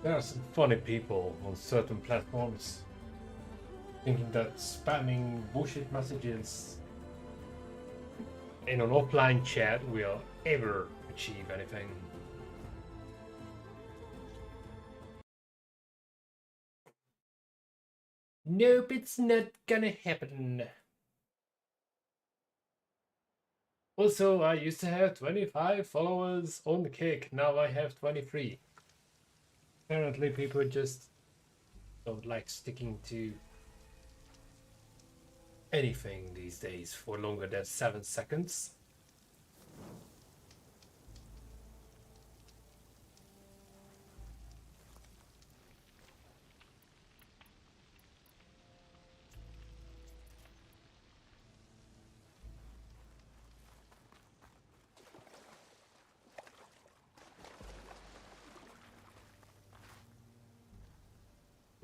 There are some funny people on certain platforms thinking that spamming bullshit messages in an offline chat will ever achieve anything. Nope, it's not gonna happen. Also, I used to have 25 followers on the Kick, now I have 23. Apparently people just don't like sticking to anything these days for longer than 7 seconds.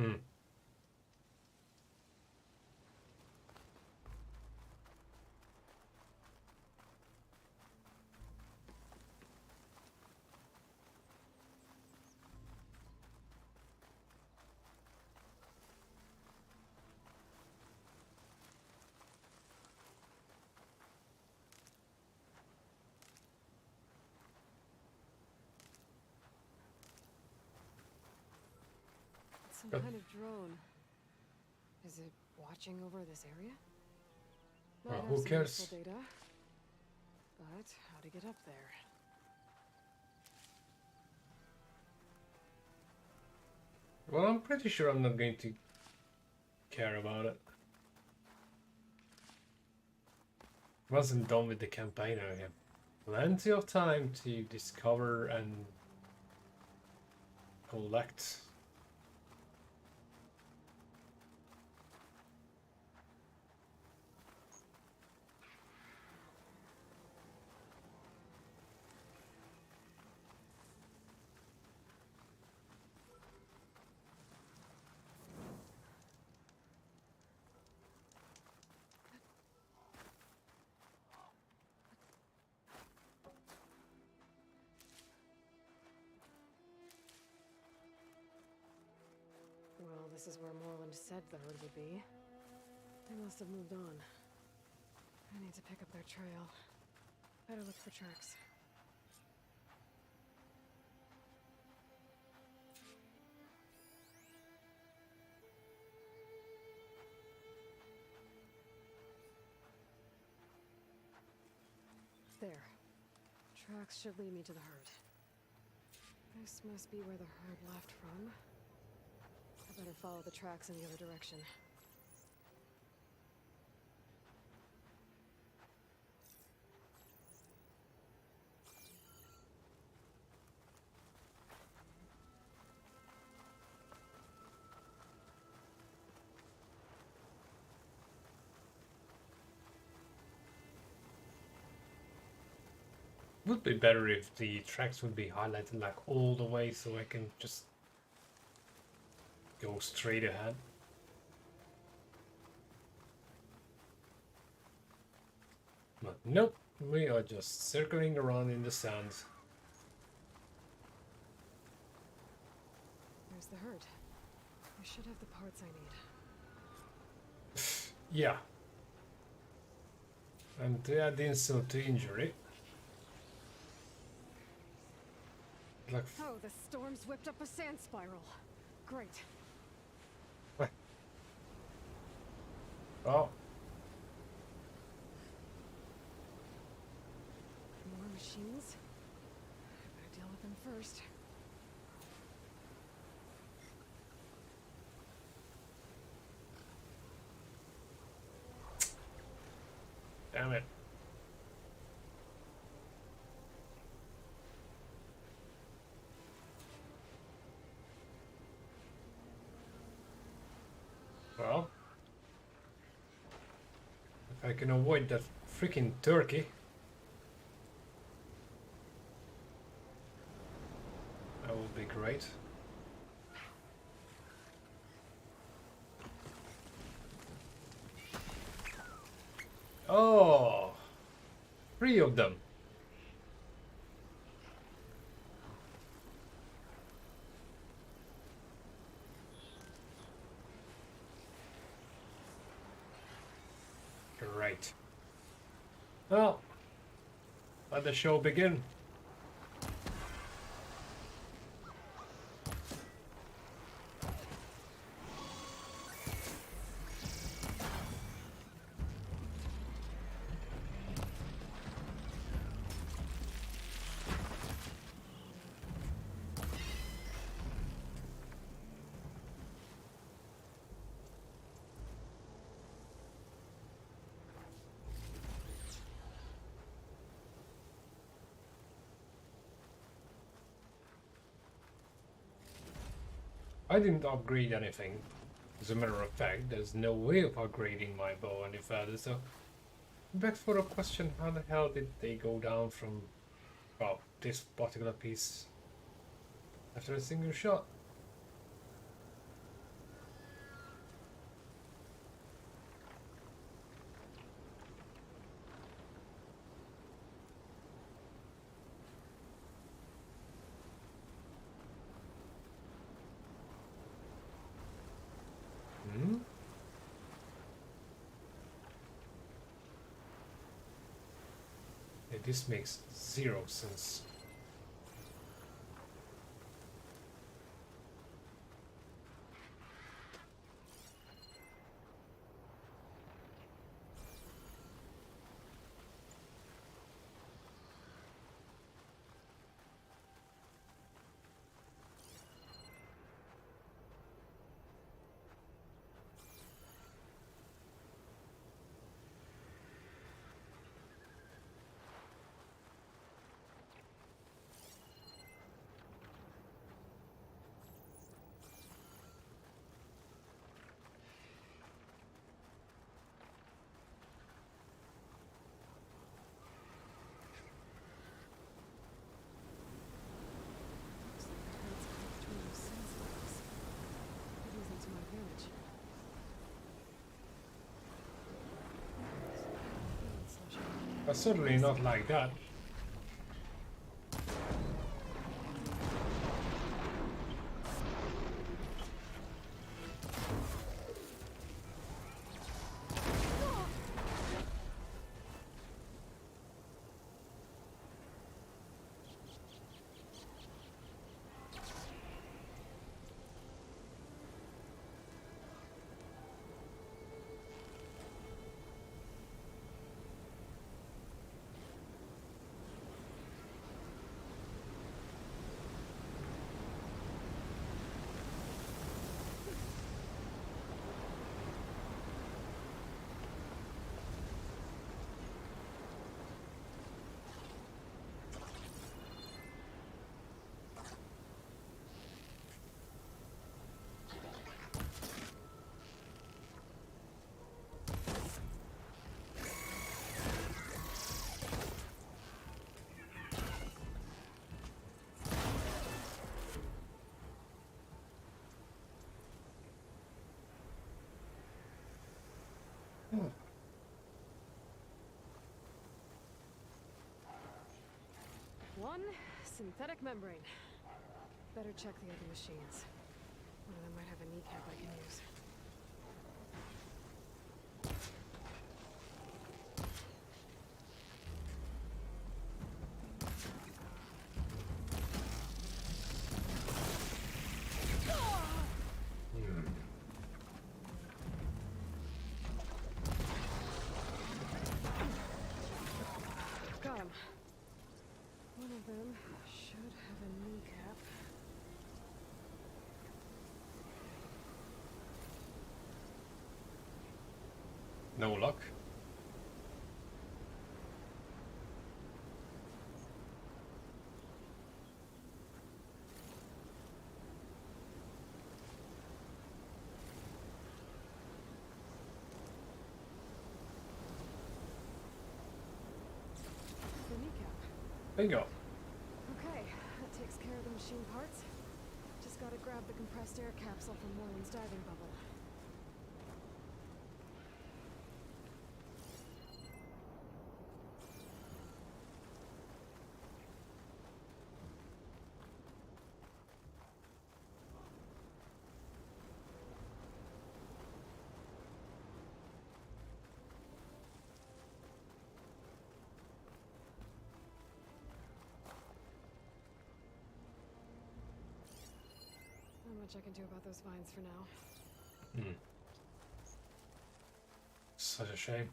Hmm. Some kind of drone. Is it watching over this area? Might have Who some cares? useful data. But how to get up there? Well, I'm pretty sure I'm not going to care about it. Once I'm done with the campaign, I have plenty of time to discover and collect. Well, this is where Morland said the herd would be. They must have moved on. I need to pick up their trail. Better look for tracks. There. Tracks should lead me to the herd. This must be where the herd left from. I better follow the tracks in the other direction. Would be better if the tracks would be highlighted like all the way so I can just go straight ahead. But nope, we are just circling around in the sand. There's the herd. I should have the parts I need. Yeah. And to add insult to injury. Like, Oh, the storm's whipped up a sand spiral. Great. oh, More machines? I better deal with them first. damn it. Well, if I can avoid that freaking turkey, that would be great. Oh, 3 of them. Well, let the show begin. I didn't upgrade anything. As a matter of fact, there's no way of upgrading my bow any further, so back for a question, how the hell did they go down from, well, this particular piece after a single shot? Hmm? Yeah, this makes zero sense. Looks like the herds cut between those sand slabs. Could use them to my advantage. But certainly not like that. One synthetic membrane. Better check the other machines. One of them might have a kneecap I can use. Got him. One of them should have a kneecap. No luck. The kneecap. Bingo. Okay, that takes care of the machine parts. Just gotta grab the compressed air capsule from Moreland's diving bubble. much I can do about those vines for now. Such a shame.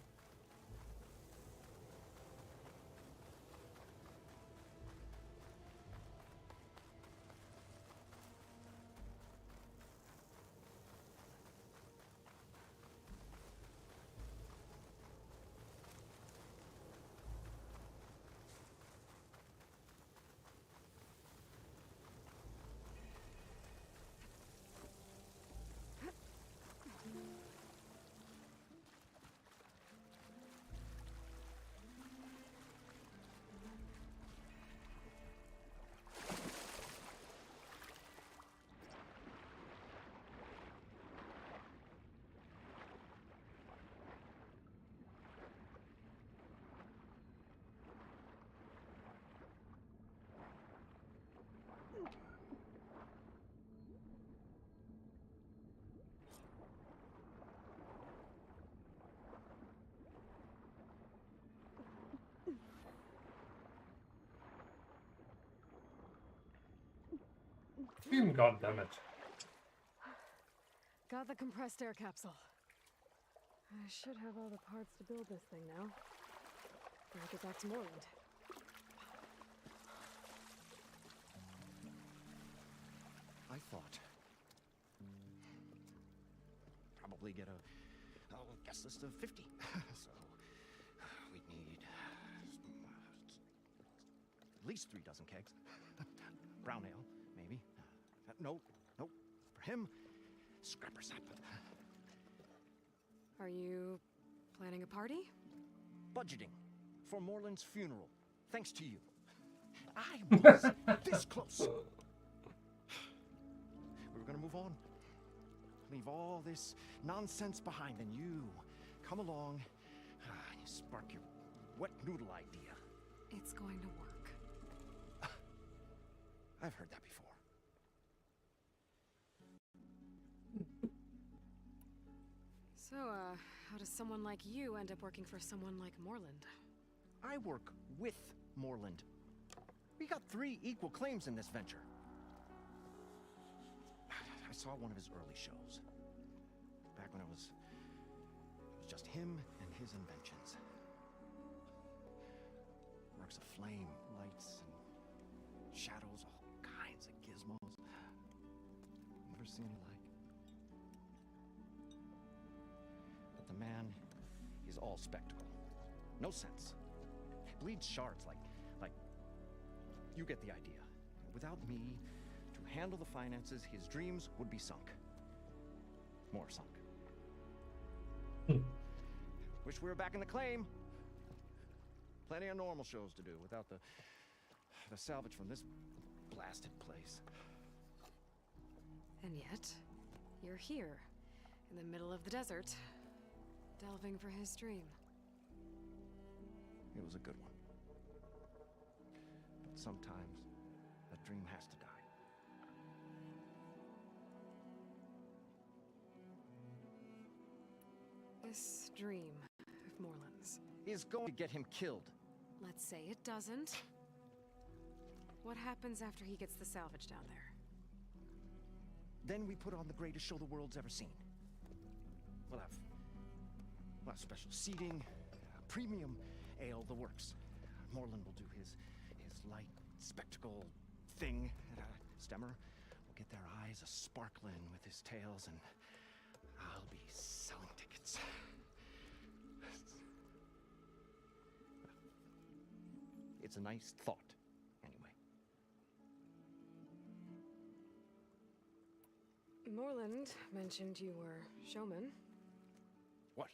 God damn it. Got the compressed air capsule. I should have all the parts to build this thing now. Gotta get back to Morland. I thought. Probably get a guest list of 50. So we'd need at least 3 dozen kegs. Brown ale, maybe. No. For him, scrapper sap. Are you planning a party? Budgeting for Morland's funeral. Thanks to you. I was this close. We were gonna move on. Leave all this nonsense behind, and you come along, you spark your wet noodle idea. It's going to work. I've heard that before. So, how does someone like you end up working for someone like Morland? I work with Morland. We got 3 equal claims in this venture. I saw one of his early shows. Back when it was just him and his inventions. Works of flame, lights, and shadows, all kinds of gizmos. Never seen the like. But the man is all spectacle. No sense. Bleeds shards like you get the idea. Without me to handle the finances, his dreams would be sunk. More sunk. Wish we were back in the claim. Plenty of normal shows to do without the salvage from this blasted place. And yet, you're here, in the middle of the desert, delving for his dream. It was a good one. But sometimes, a dream has to die. This dream of Morland's Is going to get him killed. let's say it doesn't. What happens after he gets the salvage down there? Then we put on the greatest show the world's ever seen. We'll have special seating, premium ale, the works. Morland will do his light spectacle thing. Stemmer will get their eyes a-sparkling with his tales, and I'll be selling tickets. It's a nice thought, anyway. Morland mentioned you were showman. What?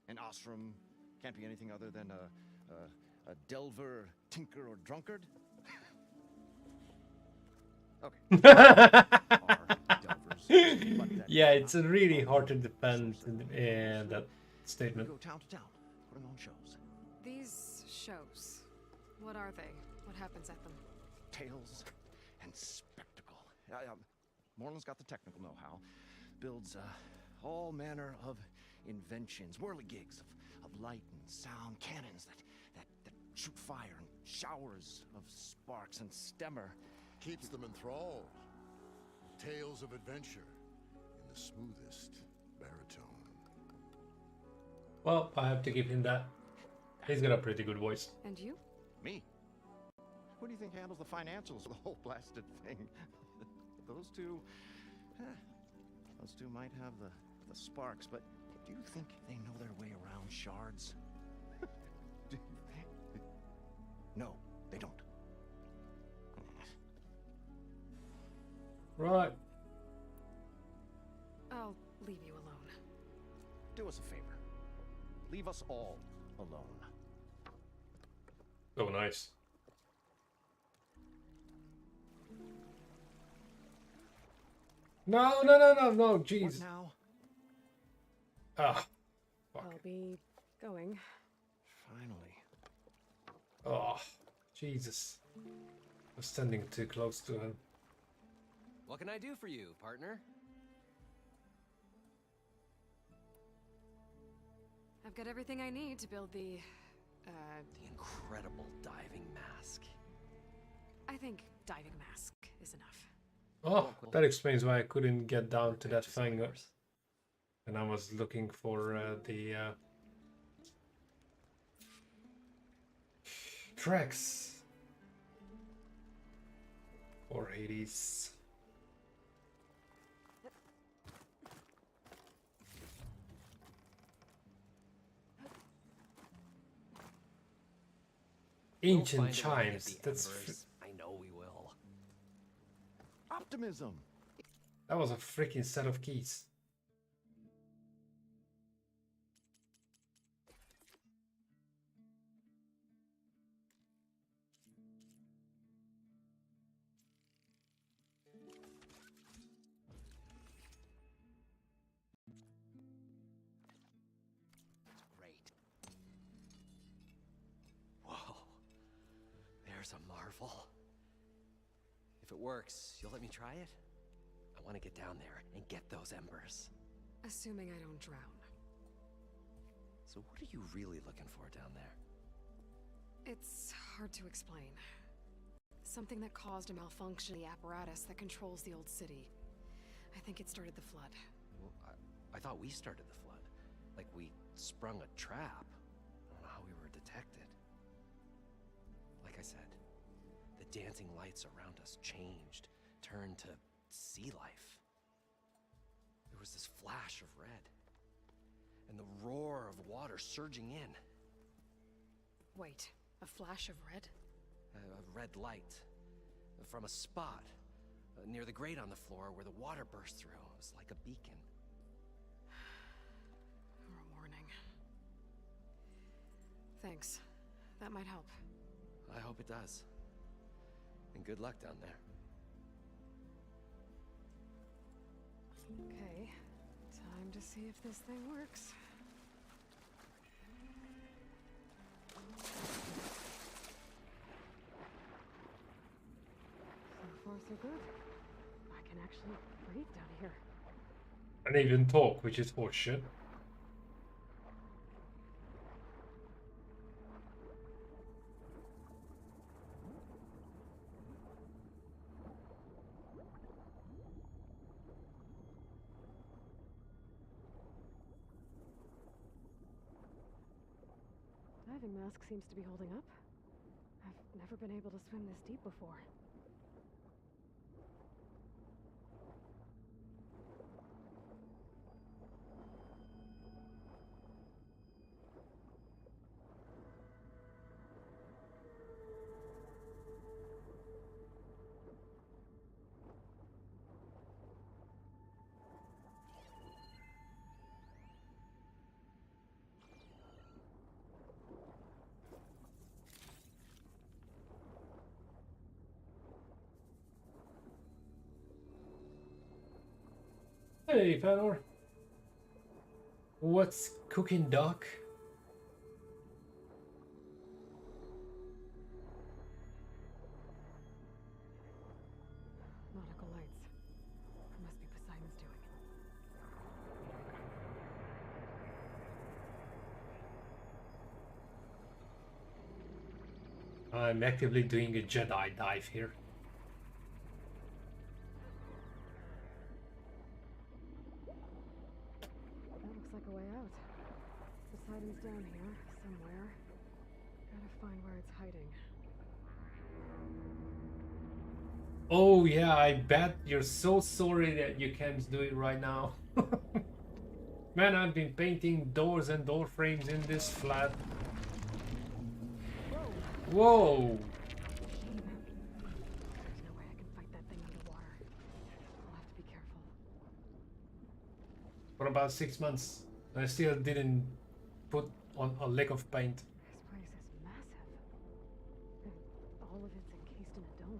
An ostrom can't be anything other than a delver, tinker, or drunkard? Okay. Yeah, it's really hard to defend in that statement. We go town to town, putting on shows. These shows, what are they? What happens at them? Tales and spectacle. Morland's got the technical know-how. Builds all manner of inventions, whirligigs of light and sound, cannons that shoot fire, and showers of sparks, and Stemmer keeps them enthralled. Tales of adventure in the smoothest baritone. Well, I have to give him that. He's got a pretty good voice. And you? Me? Who do you think handles the financials of the whole blasted thing? Those two... Those two might have the sparks, but do you think they know their way around shards? No, they don't. Right. I'll leave you alone. Do us a favor. Leave us all alone. Oh, nice. No, no, no, no, no, What jeez. now? Ah, fuck. I'll be going. Finally. Oh, Jesus. I'm standing too close to him. What can I do for you, partner? I've got everything I need to build the incredible diving mask. I think diving mask is enough. Oh, that explains why I couldn't get down to that Purchase of thing. yours. And I was looking for the tracks for Hades. We'll Ancient find a way to get chimes. the That's embers. I know we will. Optimism! that was a freaking set of keys. Great. Whoa. There's a marvel. If it works, you'll let me try it? I want to get down there and get those embers. Assuming I don't drown. So what are you really looking for down there? It's hard to explain. Something that caused a malfunction in the apparatus that controls the old city. I think it started the flood. Well, I thought we started the flood. Like we sprung a trap. I don't know how we were detected. Like I said, the dancing lights around us changed, turned to sea life. There was this flash of red, and the roar of water surging in. Wait, a flash of red? A red light from a spot near the grate on the floor where the water burst through. It was like a beacon. Or a warning. Thanks. That might help. I hope it does. And good luck down there. Okay. Time to see if this thing works. So far, so good. I can actually breathe down here. And even talk, which is horseshit. Diving mask seems to be holding up. I've never been able to swim this deep before. Hey, Fedor. What's cooking, Doc? Nautical lights. Must be Poseidon's doing. I'm actively doing a Jedi dive here. down here, somewhere. Gotta find where it's hiding. Oh yeah, I bet you're so sorry that you can't do it right now. Man, I've been painting doors and door frames in this flat. Whoa! There's no way I can fight that thing underwater. I'll have to be careful. For about 6 months, I still didn't put on a lick of paint. This place is massive. And all of it's encased in a dome.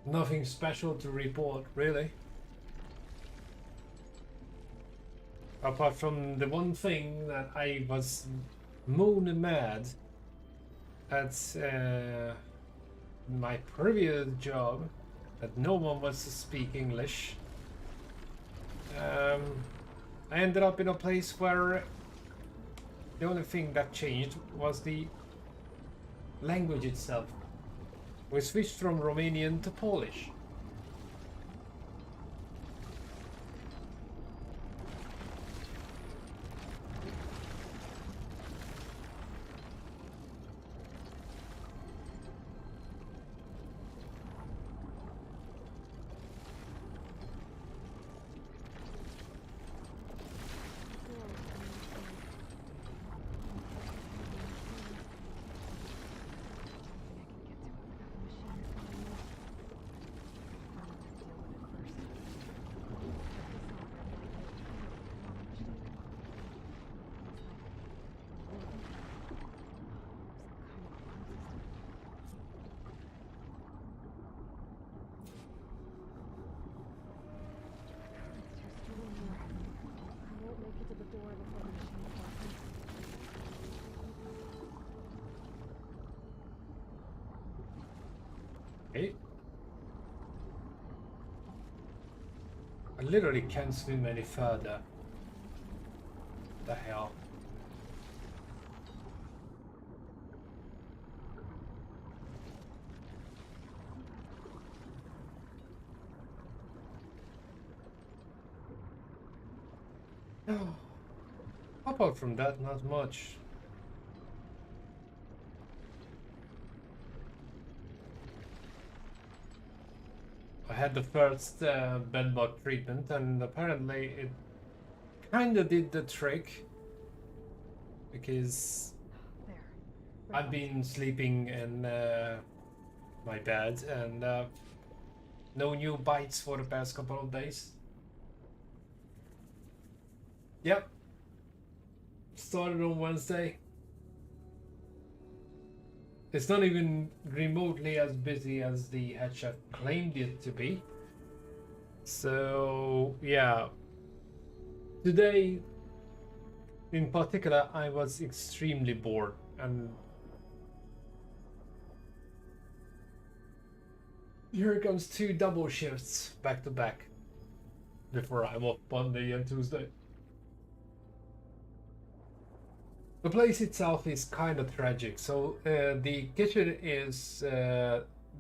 Nothing special to report, really. Apart from the one thing that I was moon mad at my previous job, that no one was to speak English. I ended up in a place where the only thing that changed was the language itself. We switched from Romanian to Polish. Okay. I literally can't swim any further. The hell? Oh. Apart from that, not much. I had the first bedbug treatment, and apparently it kinda did the trick, because I've been sleeping in my bed and no new bites for the past couple of days. Yep. Started on Wednesday. It's not even remotely as busy as the head chef claimed it to be. So, yeah. Today, in particular, I was extremely bored, and here comes 2 double shifts back to back before I'm off Monday and Tuesday. The place itself is kind of tragic. So the kitchen is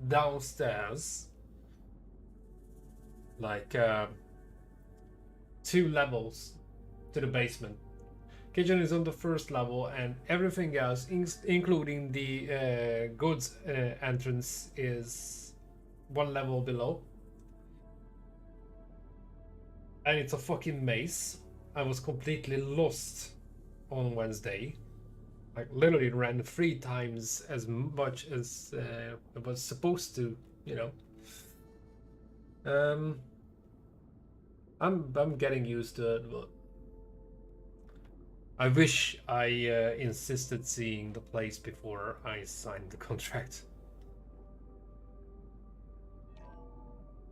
downstairs, like 2 levels to the basement. Kitchen is on the first level, and everything else, including the goods entrance, is 1 level below. And it's a fucking maze. I was completely lost on Wednesday. Like, literally ran 3 times as much as I was supposed to, you know. I'm getting used to it, but I wish I insisted seeing the place before I signed the contract.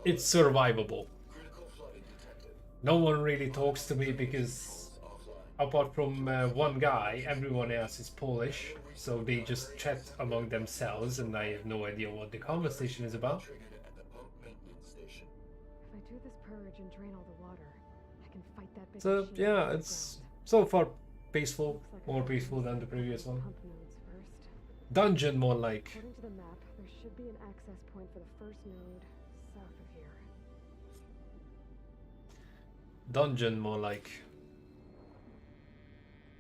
It's survivable. No one really talks to me because apart from one guy, everyone else is Polish, so they just chat among themselves, and I have no idea what the conversation is about. If I do this purge and drain all the water, I can fight that big So machine yeah, underground. it's so far peaceful, Looks like more I peaceful should than the previous one. pump nodes first. Dungeon more like. According to the map, there should be an access point for the first node south of here. Dungeon more like.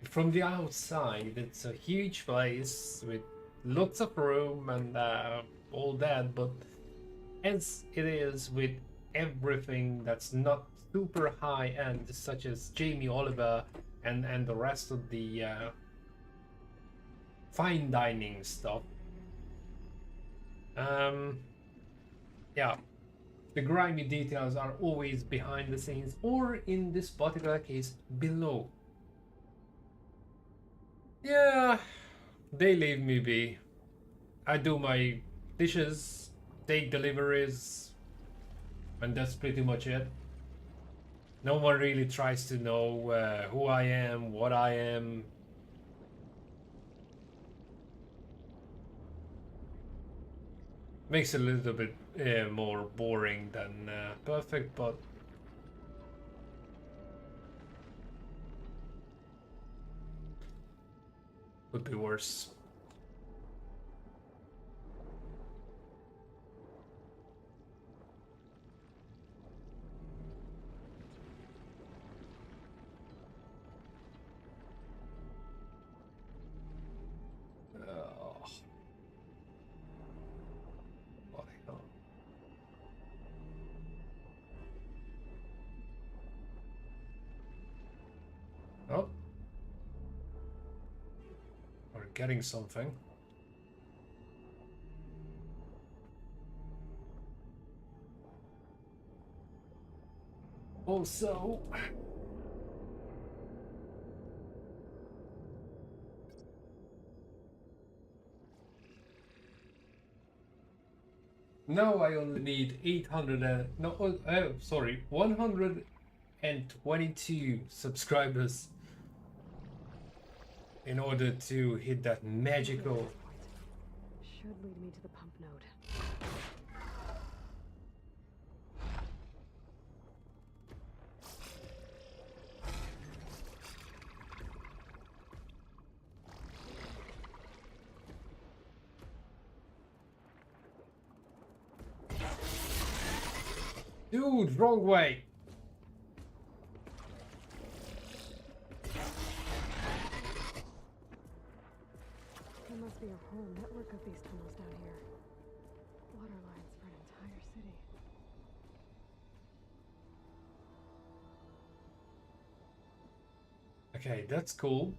From the outside, it's a huge place with lots of room and all that, but as it is with everything that's not super high end, such as Jamie Oliver and the rest of the fine dining stuff, yeah, the grimy details are always behind the scenes, or in this particular case, below. Yeah, they leave me be. I do my dishes, take deliveries, and that's pretty much it. No one really tries to know who I am, what I am. Makes it a little bit more boring than perfect, but could be worse. Bloody hell. Oh. We're getting something. Also, now I only need 800 and no, sorry, 122 subscribers in order to hit that magical. Should lead me to the pump node. Dude, wrong way. There must be a whole network of these tunnels down here. Water lines for an entire city. Okay, that's cool.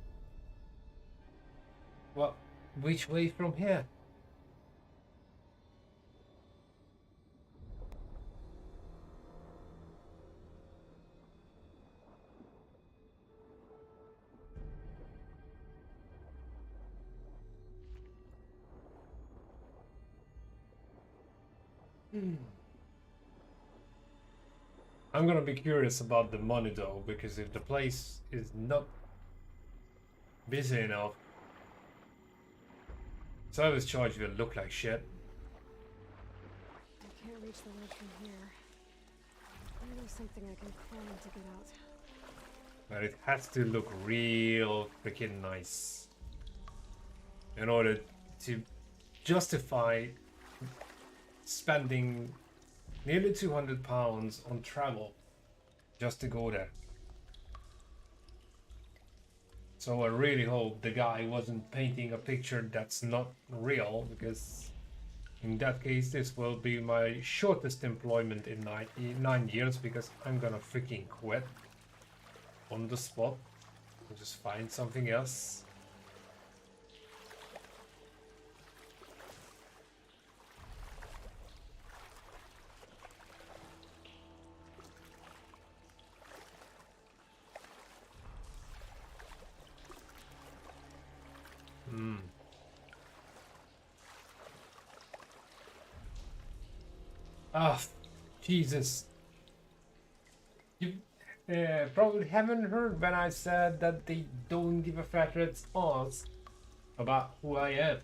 Well, which way from here? I'm gonna be curious about the money though, because if the place is not busy enough, service charge will look like shit. I can't reach the ledge from here. I know something I can climb to get out. But it has to look real freaking nice in order to justify spending nearly £200 on travel just to go there. So I really hope the guy wasn't painting a picture that's not real, because in that case this will be my shortest employment in 9 years, because I'm gonna freaking quit on the spot and just find something else. Ah, Jesus. probably haven't heard when I said that they don't give a fat rat's ass about who I am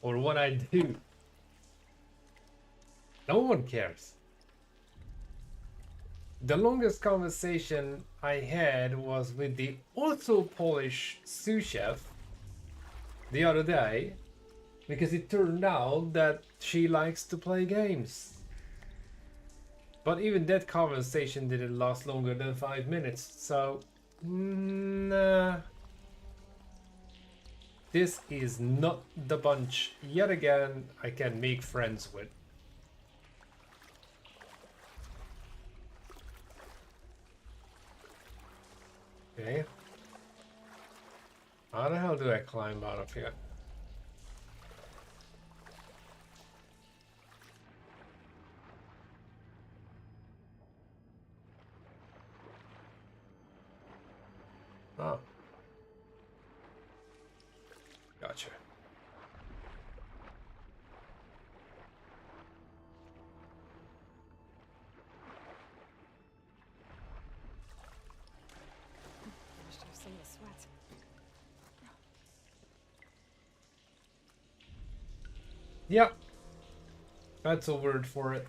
or what I do. No one cares. The longest conversation I had was with the also Polish sous chef the other day, because it turned out that she likes to play games. But even that conversation didn't last longer than 5 minutes, so nah. This is not the bunch yet again I can make friends with. Okay. How the hell do I climb out of here? Oh. Gotcha. Managed to have some of the sweat. Yeah. That's a word for it.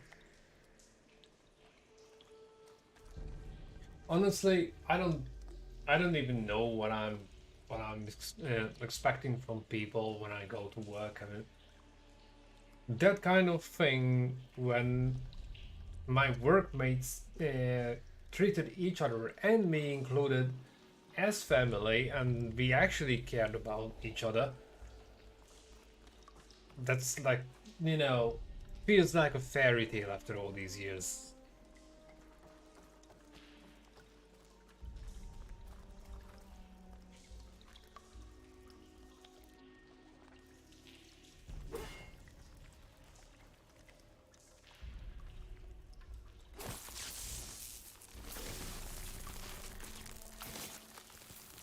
Honestly, I don't even know what I'm expecting from people when I go to work. I mean, that kind of thing when my workmates treated each other and me included as family, and we actually cared about each other. That's like, you know, feels like a fairy tale after all these years.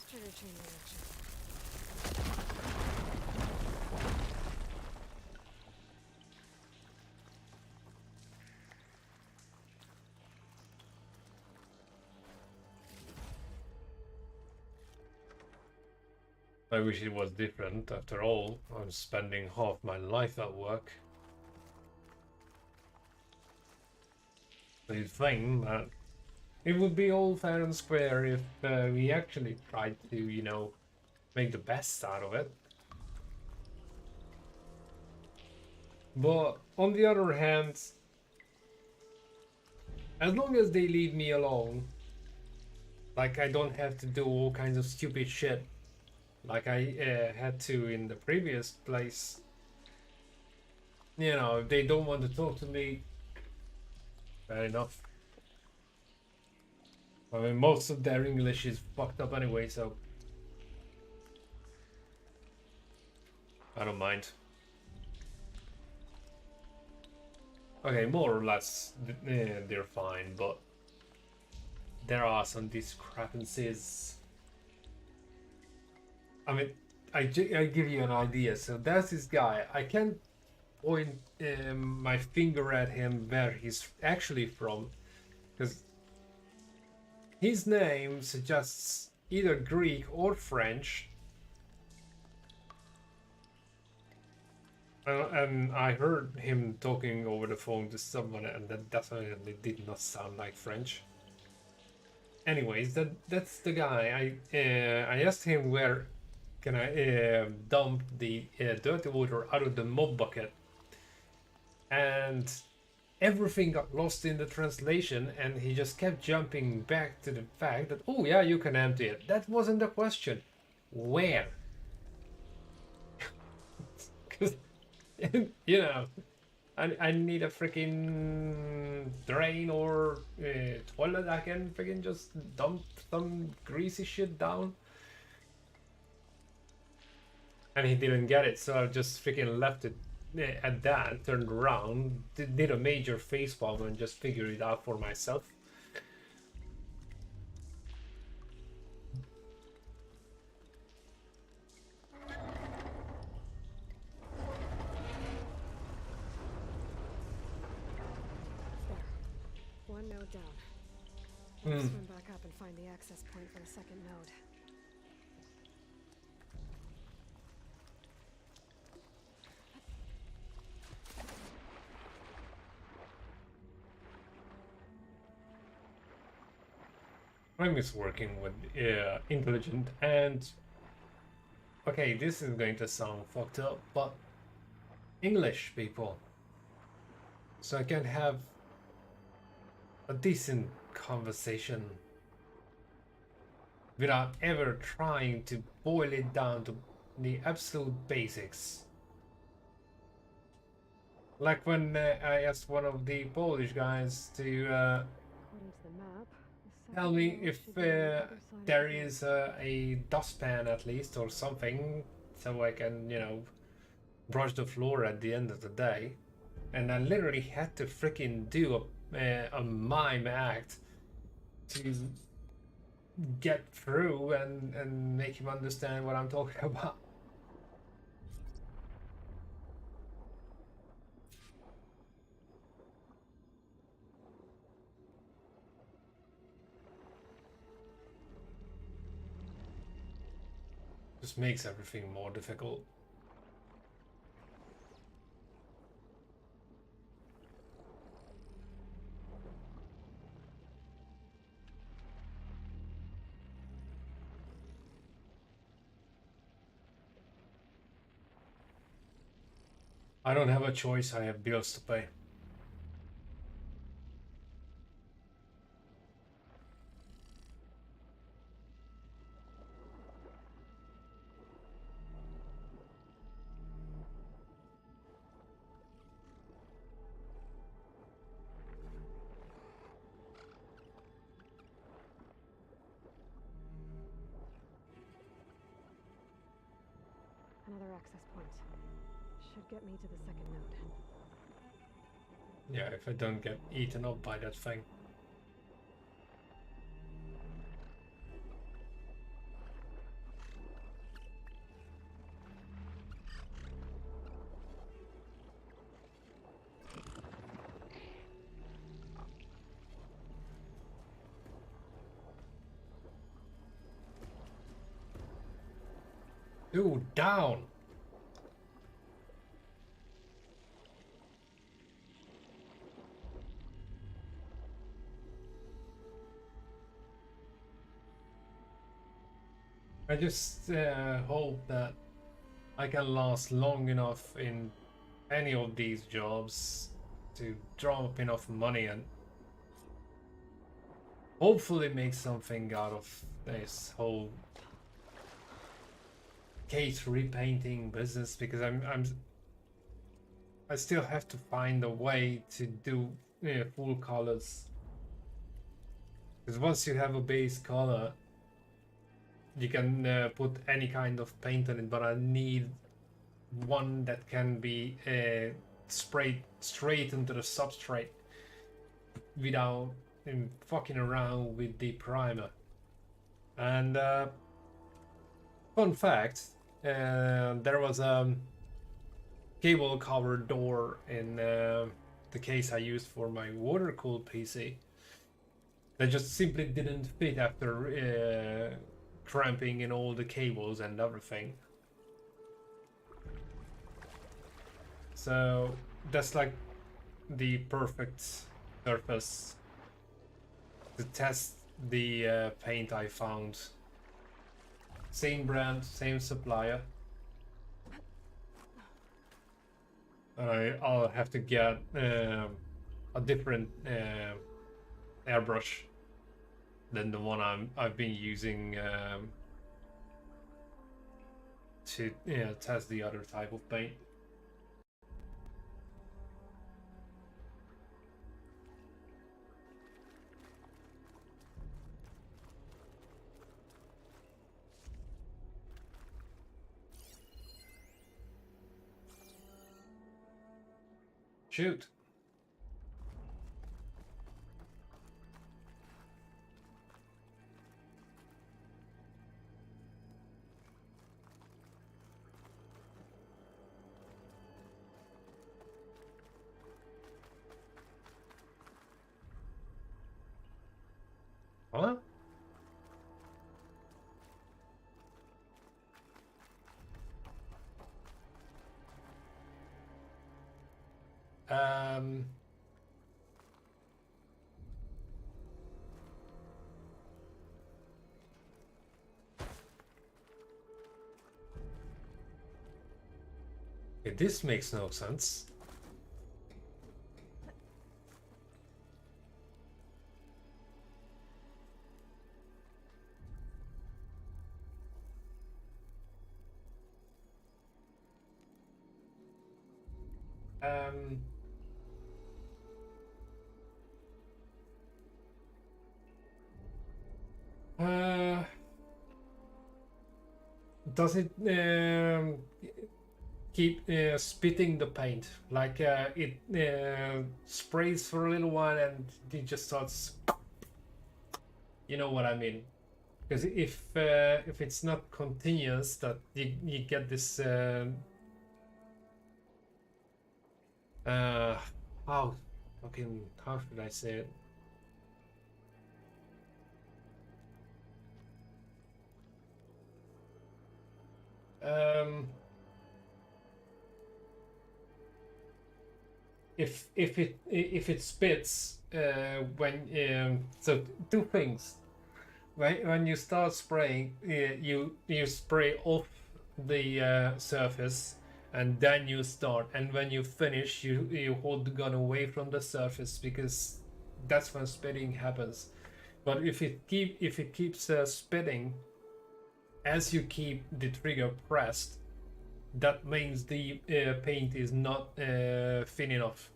Trigger chain reaction. I wish it was different. After all, I'm spending half my life at work. The thing that it would be all fair and square if we actually tried to, you know, make the best out of it. But on the other hand, as long as they leave me alone, like I don't have to do all kinds of stupid shit like I had to in the previous place. You know, if they don't want to talk to me, fair enough. I mean, most of their English is fucked up anyway, so I don't mind. Okay, more or less they're fine, but there are some discrepancies. I mean, I give you an idea. So that's this guy. I can't point my finger at him where he's actually from, because his name suggests either Greek or French. And I heard him talking over the phone to someone, and that definitely did not sound like French. Anyways, that's the guy. I asked him where can I dump the dirty water out of the mop bucket, and everything got lost in the translation, and he just kept jumping back to the fact that, oh yeah, you can empty it. That wasn't the question. Where? Because you know, I need a freaking drain or toilet. I can freaking just dump some greasy shit down. And he didn't get it, so I just freaking left it at that, turned around, did a major facepalm and just figured it out for myself. There. One note down. Hmm. Swim back up and find the access point for the second node. I miss working with intelligent and okay, this is going to sound fucked up, but English people, so I can have a decent conversation without ever trying to boil it down to the absolute basics. Like when I asked one of the Polish guys to According to the map, the tell second me node if should be on the other side of there the is a dustpan at least or something, so I can, you know, brush the floor at the end of the day. And I literally had to freaking do a mime act to get through and make him understand what I'm talking about. Just makes everything more difficult. I don't have a choice, I have bills to pay. Another access point. Should get me to the second node. Yeah, if I don't get eaten up by that thing. Dude, down! I just hope that I can last long enough in any of these jobs to draw up enough money and hopefully make something out of this whole case repainting business, because I still have to find a way to do full colors, because once you have a base color you can put any kind of paint on it, but I need one that can be sprayed straight into the substrate without fucking around with the primer. And fun fact, there was a cable covered door in the case I used for my water-cooled PC that just simply didn't fit after cramping in all the cables and everything. So that's like the perfect surface to test the paint I found. Same brand, same supplier. I'll have to get a different airbrush than the one I've been using to test the other type of paint. Shoot. Huh? Um... Okay, this makes no sense. Um... Does it keep spitting the paint? Like it sprays for a little while and it just starts. You know what I mean? Because if it's not continuous, that you get this. How how should I say it? If it spits when so two things. When you start spraying, you spray off the surface, and then you start. And when you finish, you hold the gun away from the surface, because that's when spitting happens. But if it keeps spitting as you keep the trigger pressed, that means the paint is not thin enough.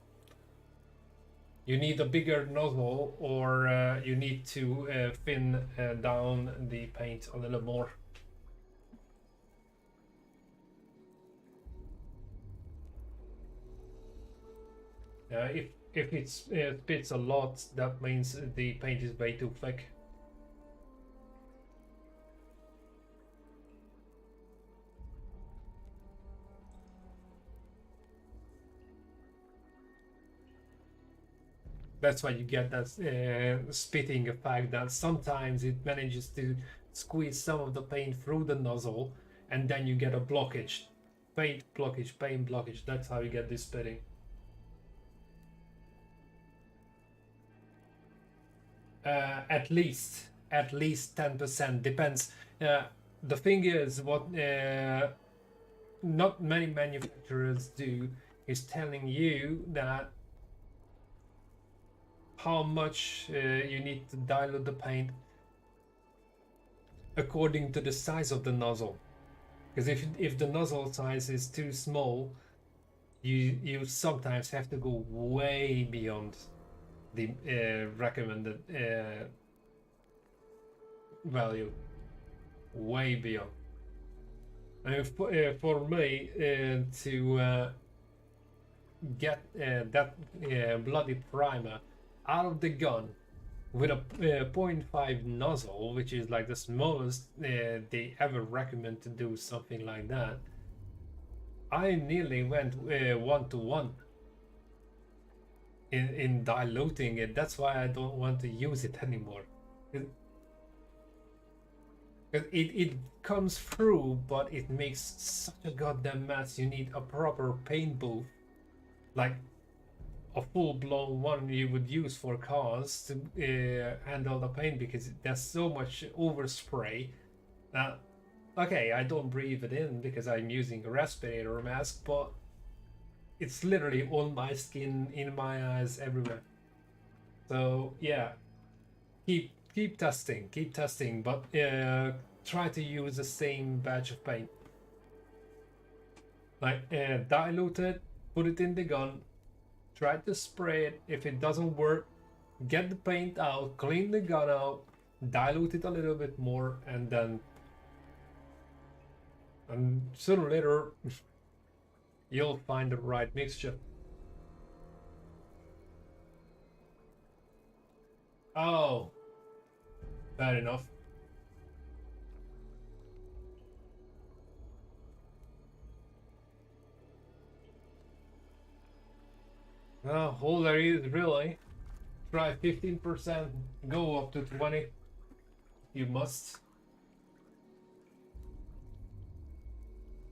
You need a bigger nozzle, or you need to thin down the paint a little more. If it spits a lot, that means the paint is way too thick. That's why you get that spitting effect, that sometimes it manages to squeeze some of the paint through the nozzle, and then you get a blockage. Paint blockage. That's how you get this spitting. At least 10%. Depends. The thing is, what not many manufacturers do is telling you that how much you need to dilute the paint according to the size of the nozzle. Because if the nozzle size is too small, you sometimes have to go way beyond the recommended value, way beyond. And for me to get that bloody primer out of the gun with a 0.5 nozzle, which is like the smallest they ever recommend to do something like that, I nearly went 1-to-1 in diluting it. That's why I don't want to use it anymore. It comes through, but it makes such a goddamn mess. You need a proper paint booth, like a full-blown one you would use for cars, to handle the paint, because there's so much overspray that, okay, I don't breathe it in because I'm using a respirator mask, but it's literally on my skin, in my eyes, everywhere. So yeah, keep testing, but try to use the same batch of paint. Like dilute it, put it in the gun, try to spray it. If it doesn't work, get the paint out, clean the gun out, dilute it a little bit more, and then sooner or later you'll find the right mixture. Oh, bad enough. Well, all there is really. Try 15%, go up to 20. You must.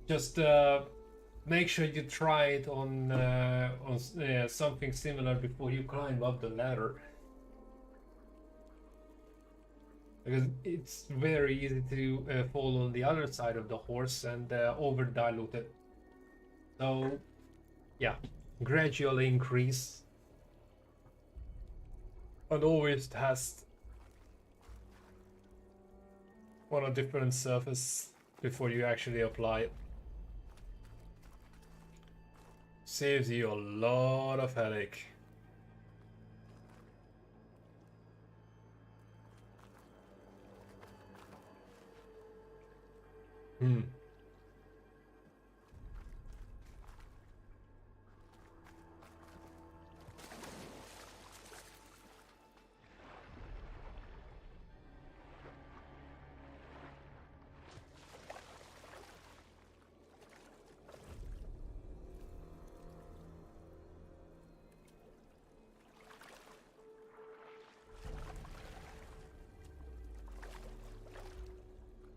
Just make sure you try it on something similar before you climb up the ladder. Because it's very easy to fall on the other side of the horse and over dilute it. So, yeah, gradually increase. And always test on a different surface before you actually apply it. Saves you a lot of headache.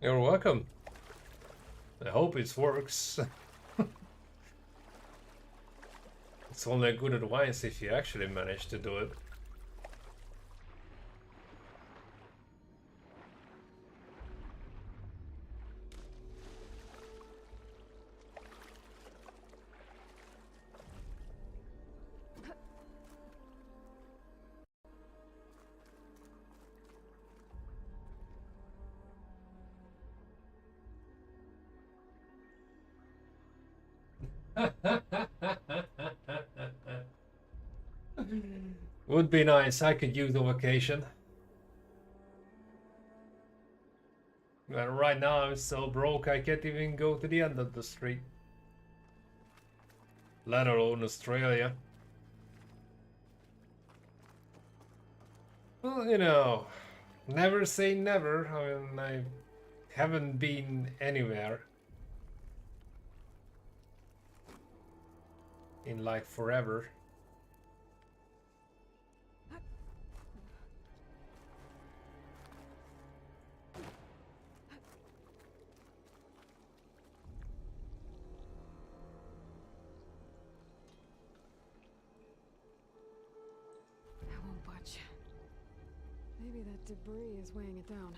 You're welcome. I hope it works. It's only good advice if you actually manage to do it. Would be nice. I could use a vacation. But right now I'm so broke I can't even go to the end of the street. Let alone Australia. Well, you know, never say never. I mean, I haven't been anywhere in like forever. I won't budge. Maybe that debris is weighing it down.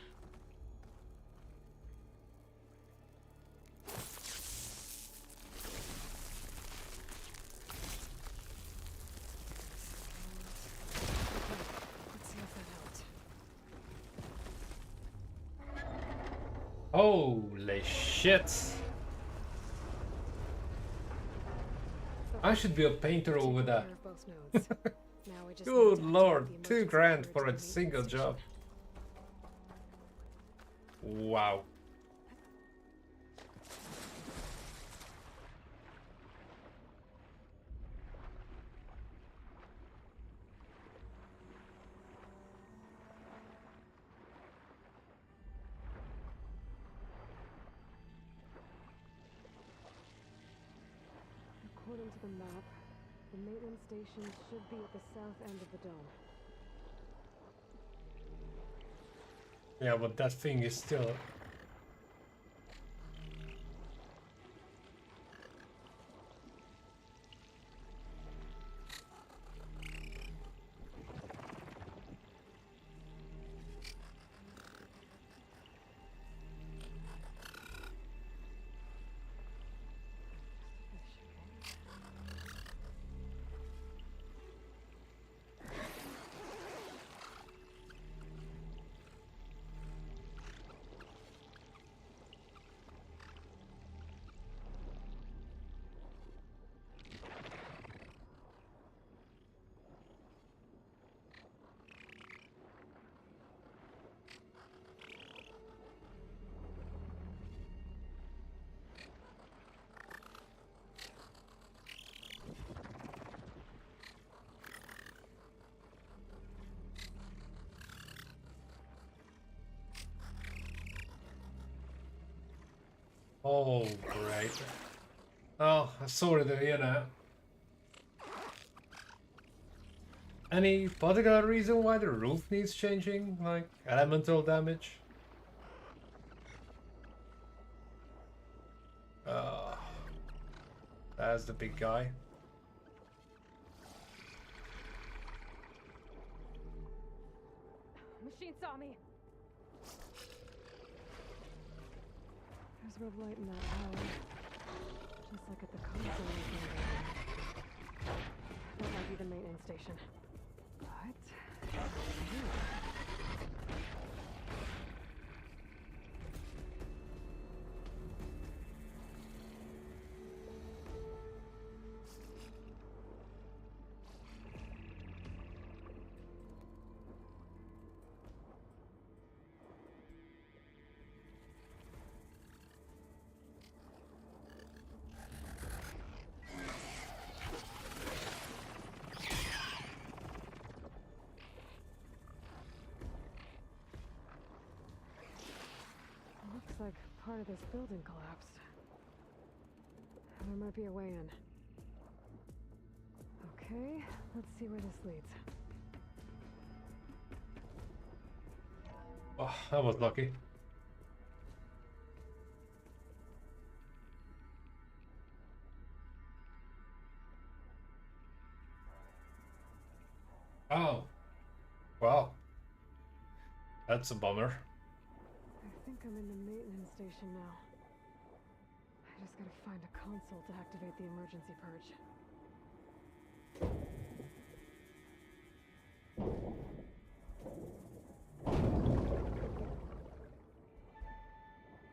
Let's see if that helped. Holy shit! I should be a painter over that. Care of both nodes. Now we just need Good to lord, activate the $2 grand emergency for a alert to the single maintenance job. Wow. According to the map, the maintenance station should be at the south end of the dome. Yeah, but that thing is still... Oh, great. Oh, sorry to hear that. Any particular reason why the roof needs changing? Like elemental damage? That's the big guy. Machine saw me. There's red light in that hallway. Just like at the console. That might be the maintenance station. What? Looks like part of this building collapsed. There might be a way in. Okay, let's see where this leads. Oh, that was lucky. Oh. Well. That's a bummer. I think I'm in the maintenance station now. I just gotta find a console to activate the emergency purge.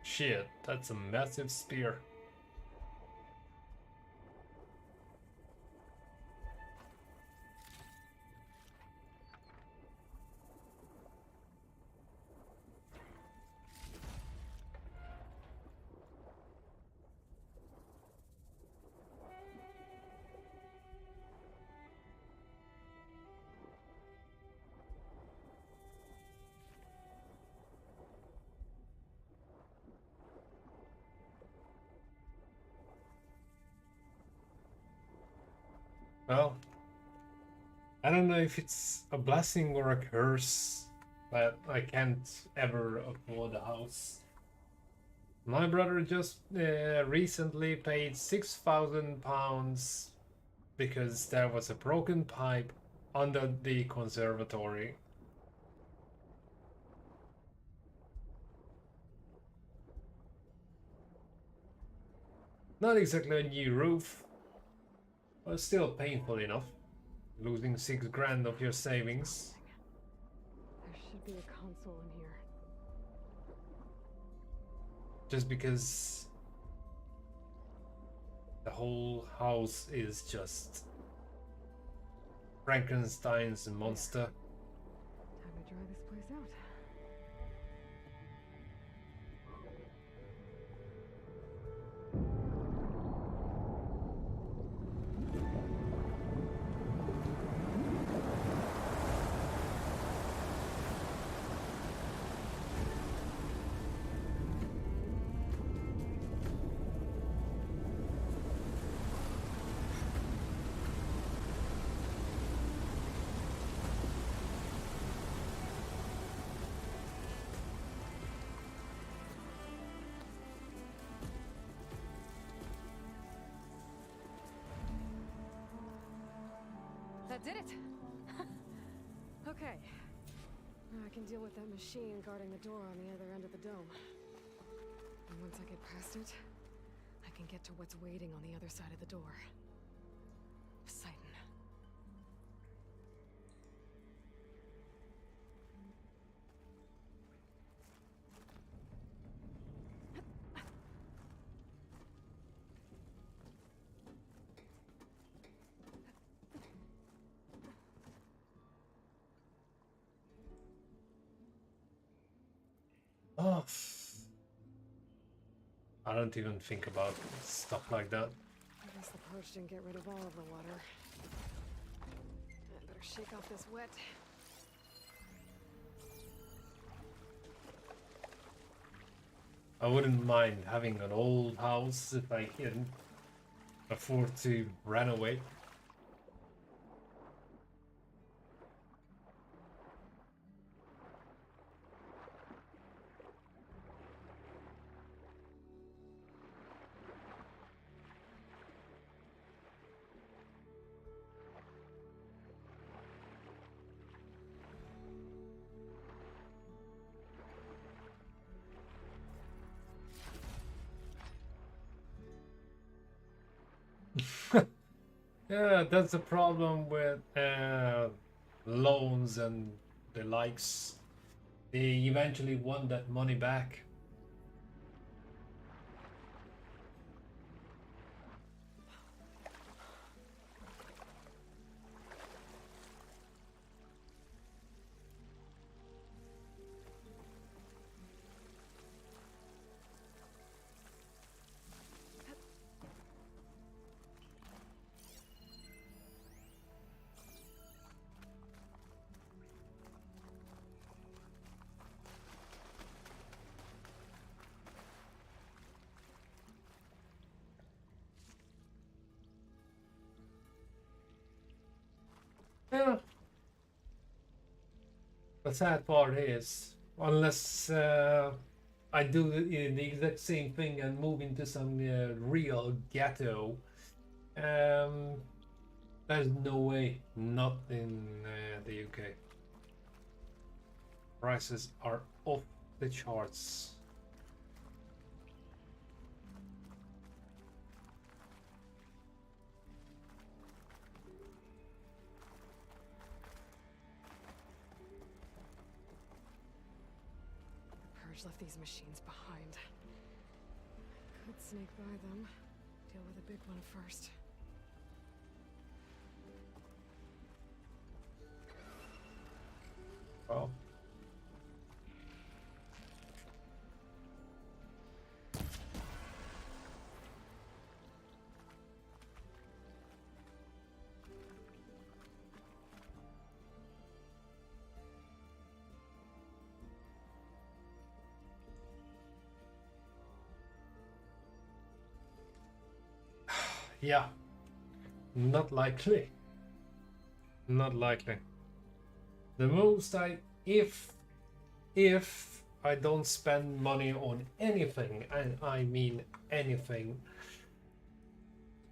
Shit, that's a massive spear. Well, I don't know if it's a blessing or a curse, but I can't ever afford a house. My brother just recently paid £6,000 because there was a broken pipe under the conservatory. Not exactly a new roof, but still painful enough. Losing £6,000 of your savings. There should be a console in here. Just because the whole house is just Frankenstein's monster. Time to dry this place out. That did it! Okay. Now I can deal with that machine guarding the door on the other end of the dome. And once I get past it, I can get to what's waiting on the other side of the door. Poseidon. Oh, I don't even think about stuff like that. I guess the purge didn't get rid of all of the water. I better shake off this wet. I wouldn't mind having an old house if I can afford to renovate. Yeah, that's the problem with loans and the likes. They eventually want that money back. Yeah. The sad part is, unless I do the exact same thing and move into some real ghetto, there's no way, not in the UK. Prices are off the charts. Purge left these machines behind. Could sneak by them. Deal with the big one first. Well, yeah, not likely. Not likely. The most if I don't spend money on anything, and I mean anything,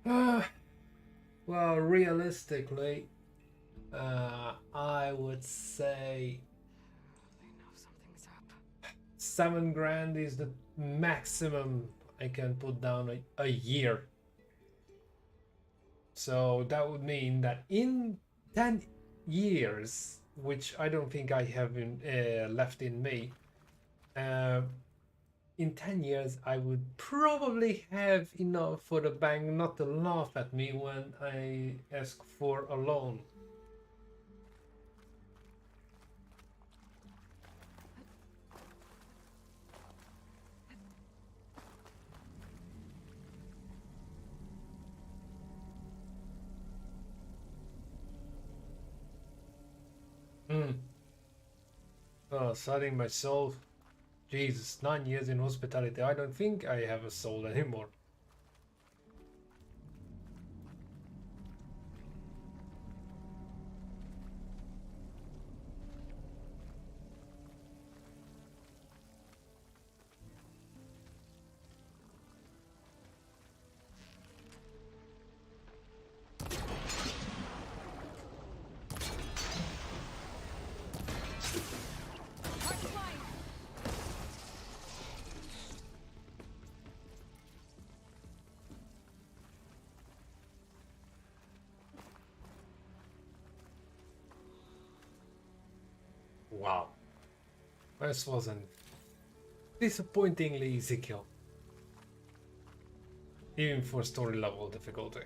well, realistically, I would say They know something's up. 7 grand is the maximum I can put down a year. So that would mean that in 10 years, which I don't think I have left in me, in 10 years I would probably have enough for the bank not to laugh at me when I ask for a loan. Oh, selling my soul. Jesus, 9 years in hospitality. I don't think I have a soul anymore. Wow. This was an disappointingly easy kill. Even for story level difficulty.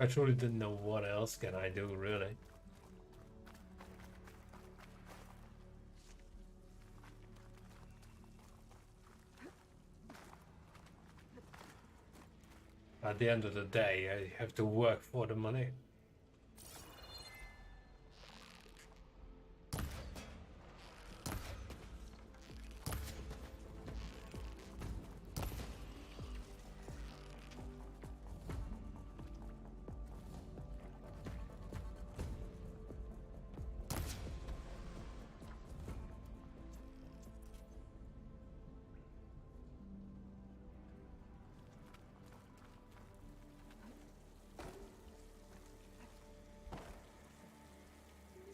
I truly didn't know what else can I do, really. At the end of the day, I have to work for the money.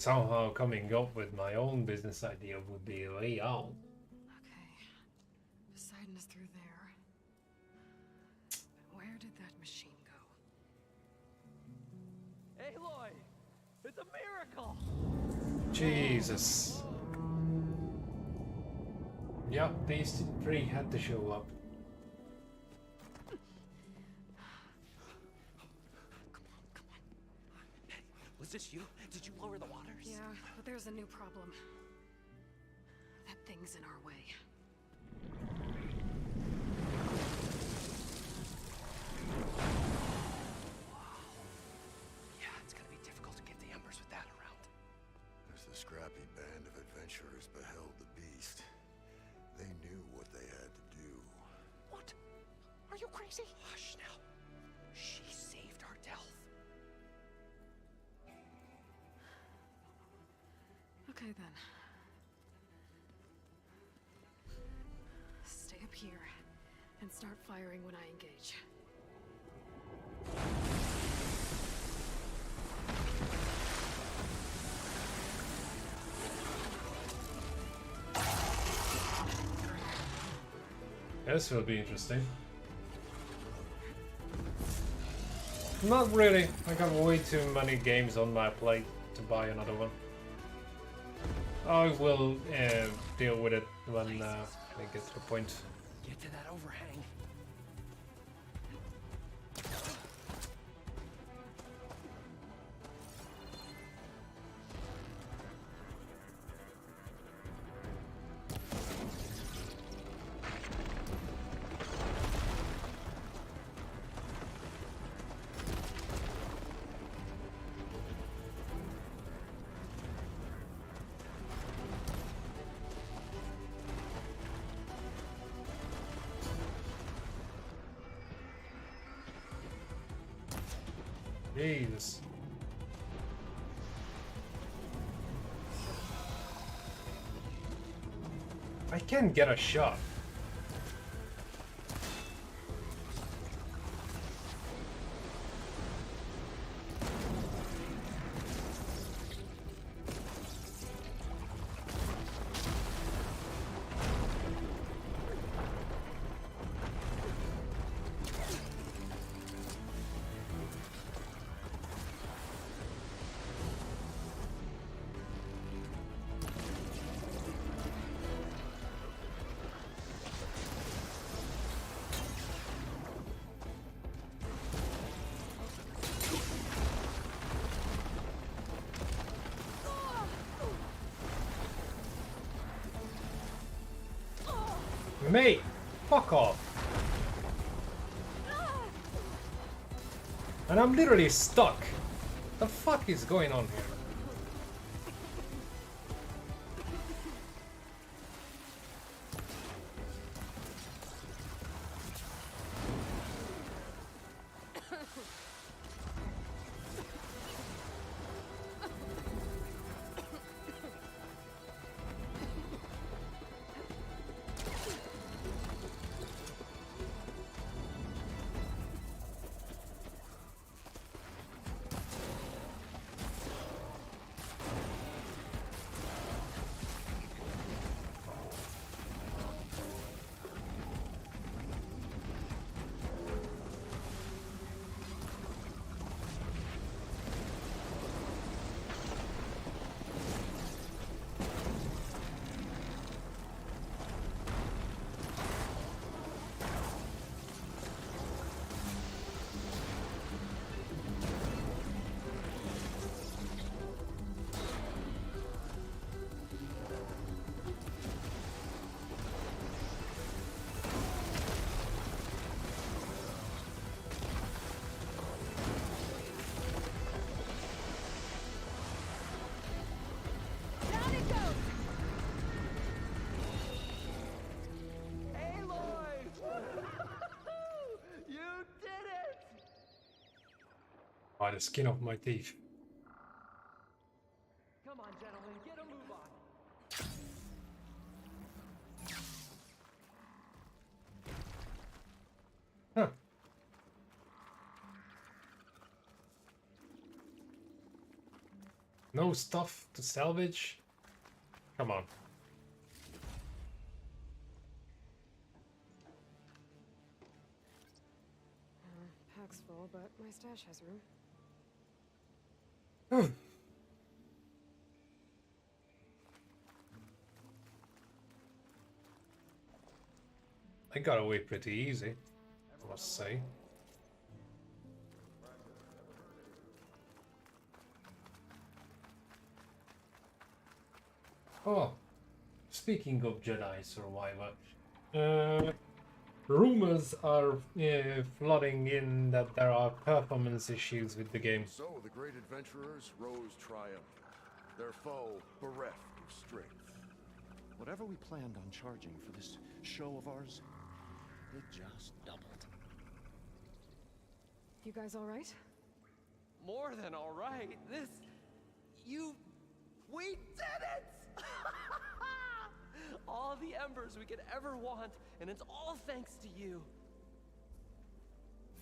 somehow coming up with my own business idea would be a way out. Okay. Poseidon is through there. But where did that machine go? Aloy! It's a miracle! Jesus. Yeah, these three had to show up. Come on. Hey, was this you? Did you lower the waters? Yeah, but there's a new problem. That thing's in our way. Yeah, it's gonna be difficult to get the embers with that around. As the scrappy band of adventurers beheld the beast, they knew what they had to do. What? Are you crazy? Hush now. She saved our Delph. Okay then. Stay up here and start firing when I engage. This will be interesting. Not really. I got way too many games on my plate to buy another one. I will deal with it when I get to the point. Get to that overhang. Jesus. I can get a shot. Mate, fuck off. And I'm literally stuck. The fuck is going on here? Down it goes! Aloy! You did it! By the skin of my teeth. Come on, gentlemen, get a move on. Huh. No stuff to salvage? Come on. Pack's full, but my stash has room. I got away pretty easy, I must say. Oh, speaking of Jedi Survivor, rumors are flooding in that there are performance issues with the game. So the great adventurers rose triumphant, their foe bereft of strength. Whatever we planned on charging for this show of ours, it just doubled. You guys all right? More than all right. We did it! All the embers we could ever want, and it's all thanks to you.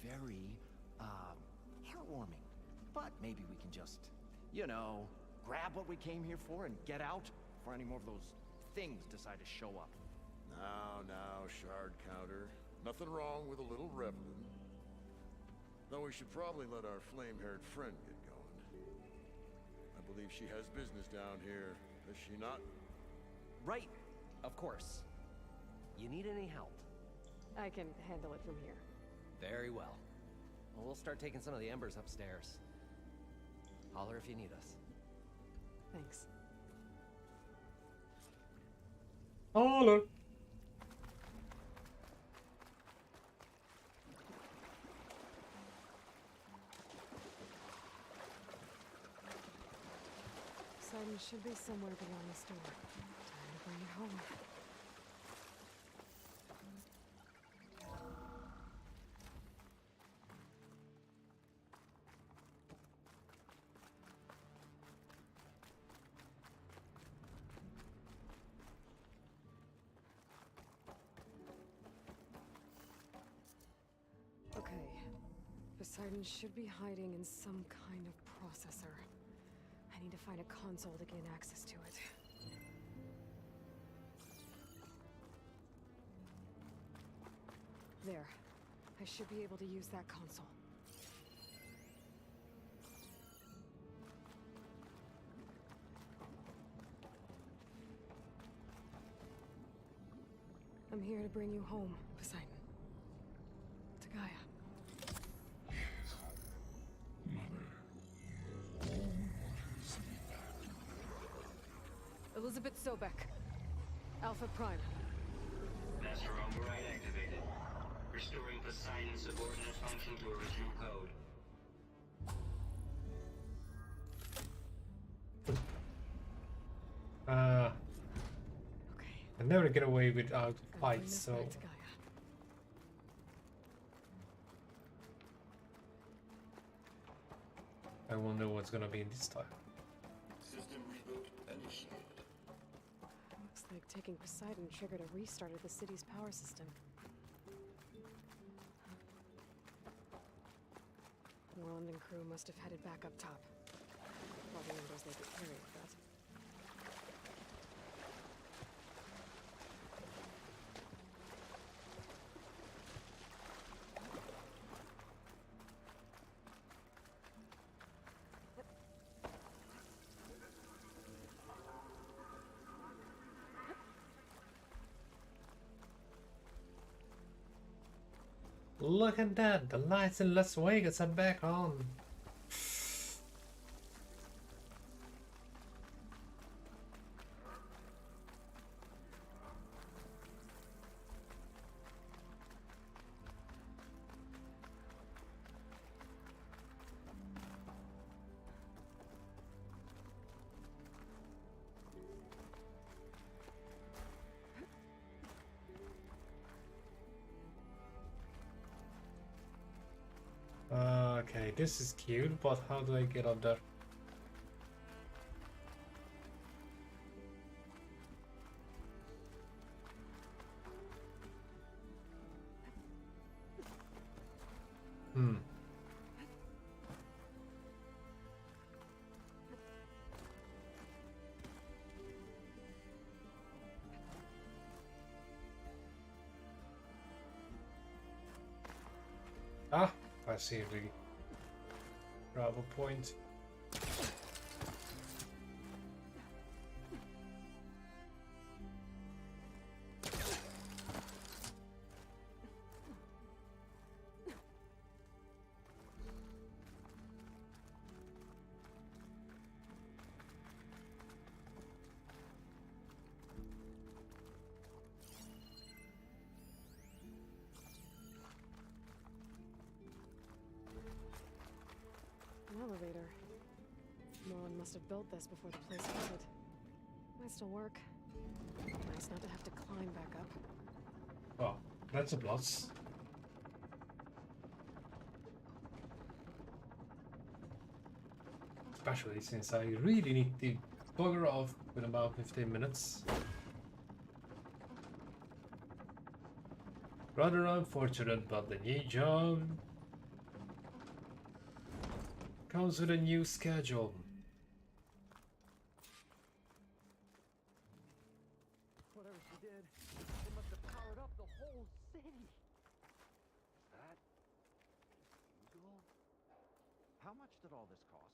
Very, heartwarming. But maybe we can just, you know, grab what we came here for and get out before any more of those things decide to show up. Now, Shard Counter. Nothing wrong with a little reveling. Though we should probably let our flame-haired friend get going. I believe she has business down here, does she not? Right, of course. You need any help? I can handle it from here. Very well. Well, we'll start taking some of the embers upstairs. Holler if you need us. Thanks. Holler! Poseidon should be somewhere beyond this door. Time to bring it home. Okay. Poseidon should be hiding in some kind of processor. I need to find a console to gain access to it. There. I should be able to use that console. I'm here to bring you home, Poseidon. To Gaia. Elizabeth Sobek. Alpha Prime. Master override activated. Restoring Poseidon's subordinate function to original code. Okay. I never get away without Gotta bring fights, this so back to Gaia. I will know what's gonna be in this time. System reboot initiated. Looks like taking Poseidon triggered a restart of the city's power system. Moreland and crew must have headed back up top. Probably numbers they could carry with that. Look at that! The lights in Las Vegas are back on. Okay, this is cute, but how do I get up there? Ah, I see the Bravo point. An elevator. Morlun must have built this before the place flooded. Might still work. Nice not to have to climb back up. Oh, that's a plus. Especially since I really need to bugger off in about 15 minutes. Rather unfortunate, but the new job comes with a new schedule. Whatever she did, it must have powered up the whole city. That usual? How much did all this cost?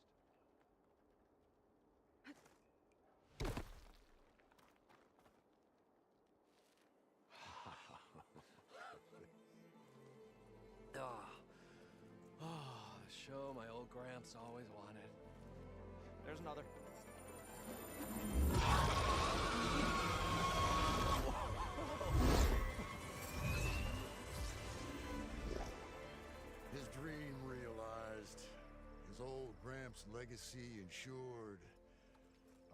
The show my old Gramps always wanted. There's another. His dream realized. His old Gramps' legacy ensured.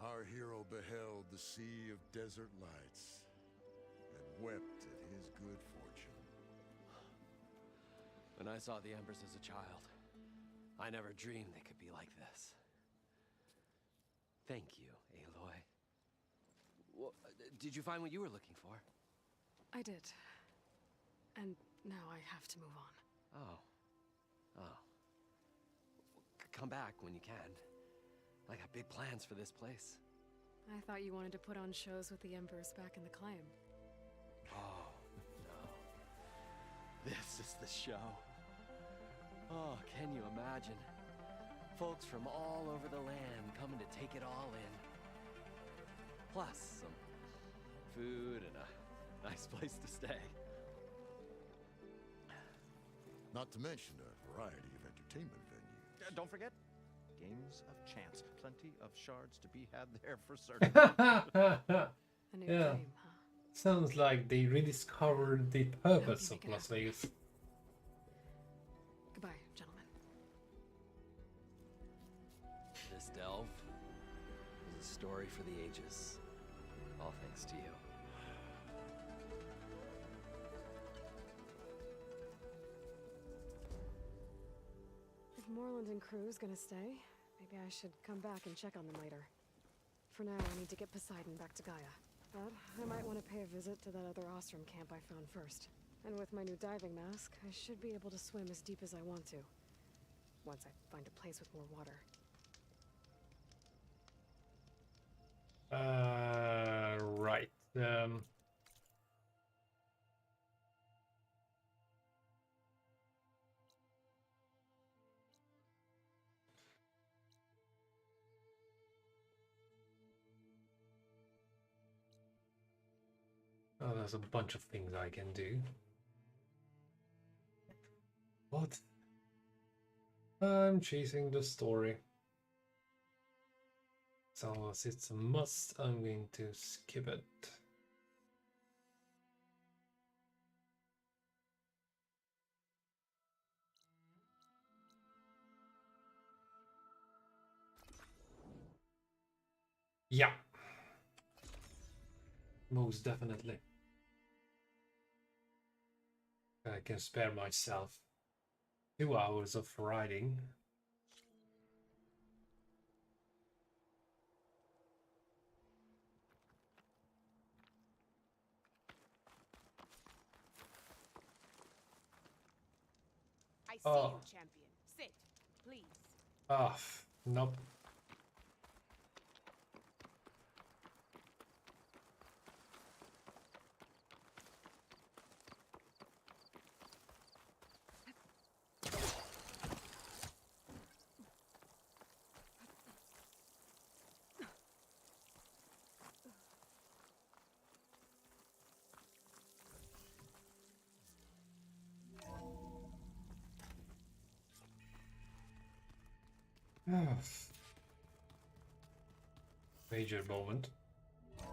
Our hero beheld the sea of desert lights and wept at his good fortune. When I saw the Embers as a child, I never dreamed they could be like this. Thank you, Aloy. Well, did you find what you were looking for? I did. And now I have to move on. Oh. Come back when you can. I got big plans for this place. I thought you wanted to put on shows with the Emperors back in the claim. Oh, no. This is the show. Oh, can you imagine? Folks from all over the land coming to take it all in. Plus some food and a nice place to stay. Not to mention a variety of entertainment venues. Don't forget, games of chance. Plenty of shards to be had there for certain. A new Yeah. game, huh? Sounds like they rediscovered the purpose of make it Las happen. Vegas. Goodbye, gentlemen. This delve is a story for the ages. All thanks to you. If Morland and crew's gonna stay, maybe I should come back and check on them later. For now, I need to get Poseidon back to Gaia. But I might want to pay a visit to that other Ostrom camp I found first. And with my new diving mask, I should be able to swim as deep as I want to. Once I find a place with more water. Right. Oh, there's a bunch of things I can do. What? I'm chasing the story. So as it's a must, I'm going to skip it. Yeah. Most definitely. I can spare myself 2 hours of riding. I see Oh. you, champion. Sit, please. Ah, nope. Major moment. So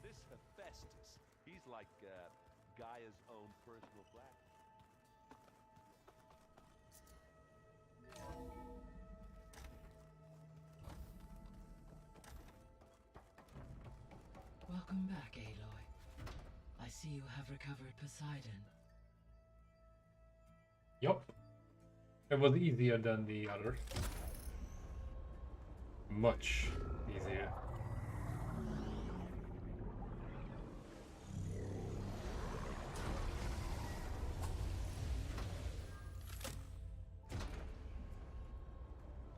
this Hephaestus, he's like Gaia's own personal black. Welcome back, Aloy. I see you have recovered Poseidon. Yup. It was easier than the others. Much easier.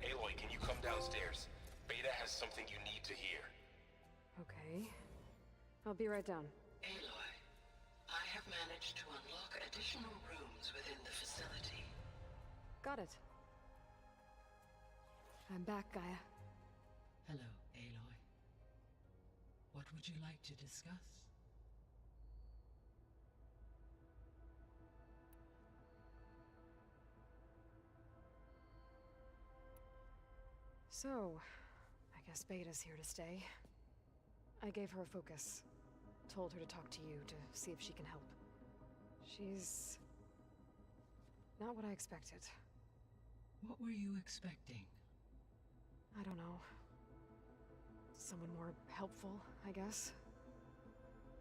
Aloy, can you come downstairs? Beta has something you need to hear. Okay. I'll be right down. Aloy, I have managed to unlock additional rooms within the facility. Got it. I'm back, Gaia. Hello, Aloy. What would you like to discuss? So, I guess Beta's here to stay. I gave her a focus. Told her to talk to you to see if she can help. She's not what I expected. What were you expecting? I don't know. Someone more helpful, I guess.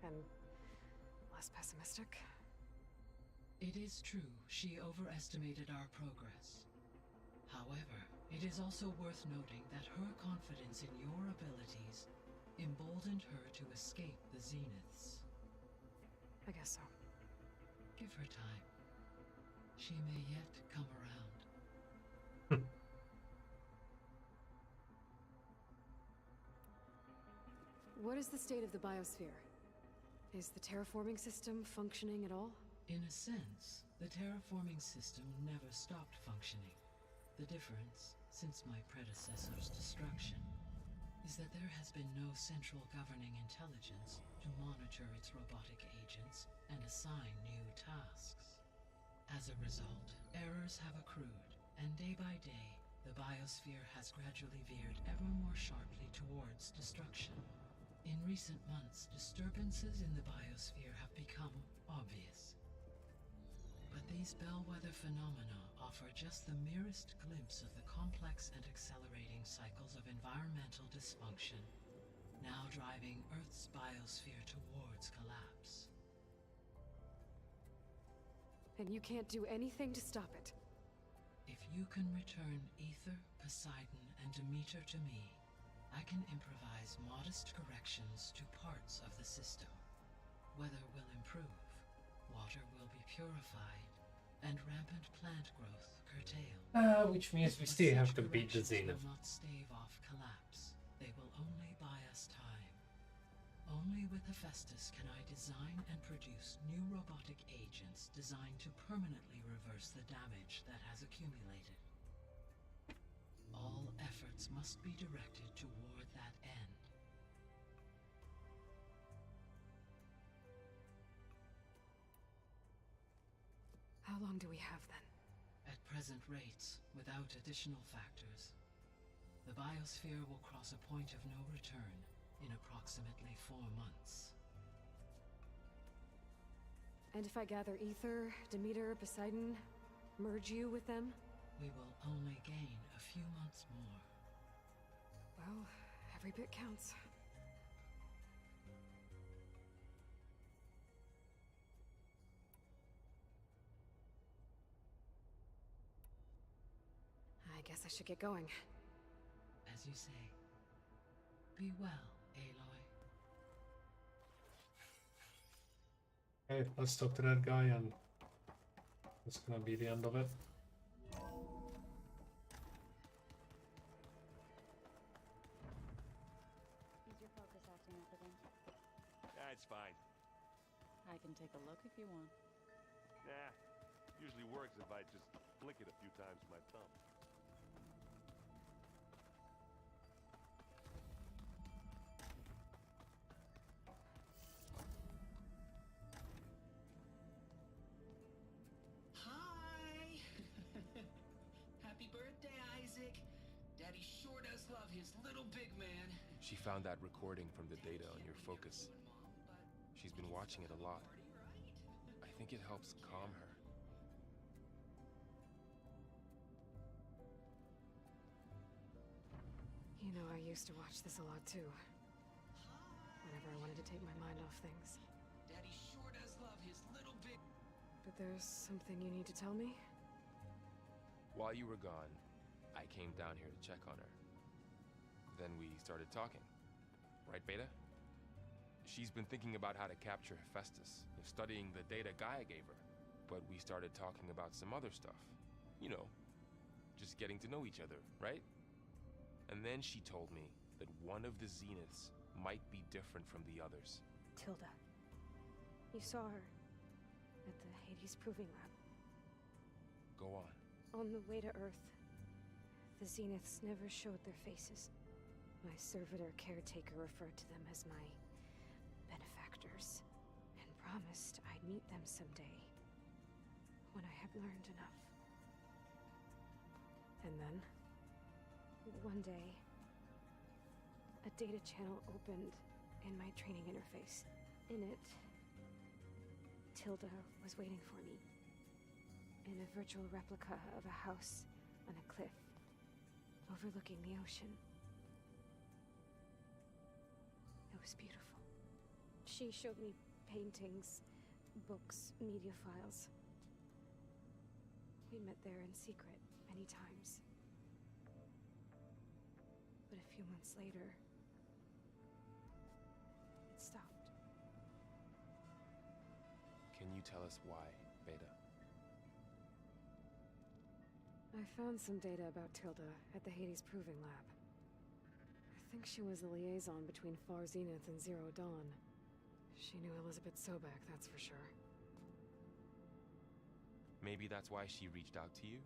And less pessimistic. It is true, she overestimated our progress. However, it is also worth noting that her confidence in your abilities emboldened her to escape the Zeniths. I guess so. Give her time. She may yet come around. What is the state of the biosphere? Is the terraforming system functioning at all? In a sense, the terraforming system never stopped functioning. The difference, since my predecessor's destruction, is that there has been no central governing intelligence to monitor its robotic agents and assign new tasks. As a result, errors have accrued, and day by day, the biosphere has gradually veered ever more sharply towards destruction. In recent months, disturbances in the biosphere have become obvious. But these bellwether phenomena offer just the merest glimpse of the complex and accelerating cycles of environmental dysfunction, now driving Earth's biosphere towards collapse. And you can't do anything to stop it? If you can return Aether, Poseidon, and Demeter to me, I can improvise modest corrections to parts of the system. Weather will improve, water will be purified, and rampant plant growth curtailed. Which means we But still such have to beat the corrections Zenith. will not stave off collapse. They will only buy us time. Only with Hephaestus can I design and produce new robotic agents designed to permanently reverse the damage that has accumulated. All efforts must be directed toward that end. How long do we have then? At present rates, without additional factors, the biosphere will cross a point of no return in approximately 4 months. And if I gather Aether, Demeter, Poseidon, merge you with them? We will only gain a few months more. Well, every bit counts. I guess I should get going. As you say. Be well, Aloy. Okay, let's talk to that guy and that's gonna be the end of it. Is your focus acting up again? Yeah, it's fine. I can take a look if you want. Nah, usually works if I just flick it a few times with my thumb. Hi! does love his little big man. She found that recording from the data on your focus. She's been watching it a lot. I think it helps calm her. You know, I used to watch this a lot too. Whenever I wanted to take my mind off things. Daddy sure does love his little big... But there's something you need to tell me? While you were gone, I came down here to check on her. Then we started talking. Right, Beta? She's been thinking about how to capture Hephaestus, studying the data Gaia gave her. But we started talking about some other stuff. You know, just getting to know each other, right? And then she told me that one of the Zeniths might be different from the others. Tilda. You saw her at the Hades Proving Lab. Go on. On the way to Earth, the Zeniths never showed their faces. My servitor caretaker referred to them as my benefactors, and promised I'd meet them someday, when I had learned enough. And then, one day, a data channel opened in my training interface. In it, Tilda was waiting for me, in a virtual replica of a house on a cliff, overlooking the ocean. It was beautiful. She showed me paintings, books, media files. We met there in secret many times. But a few months later, it stopped. Can you tell us why, Beta? I found some data about Tilda at the Hades Proving Lab. I think she was the liaison between Far Zenith and Zero Dawn. She knew Elizabeth Sobek, that's for sure. Maybe that's why she reached out to you?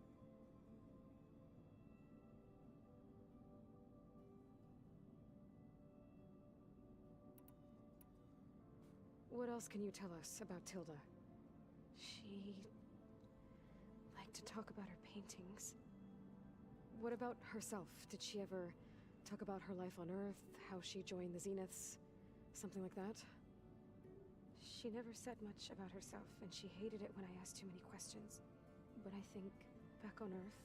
What else can you tell us about Tilda? She liked to talk about her paintings. What about herself? Did she ever talk about her life on Earth, how she joined the Zeniths, something like that? She never said much about herself, and she hated it when I asked too many questions. But I think, back on Earth,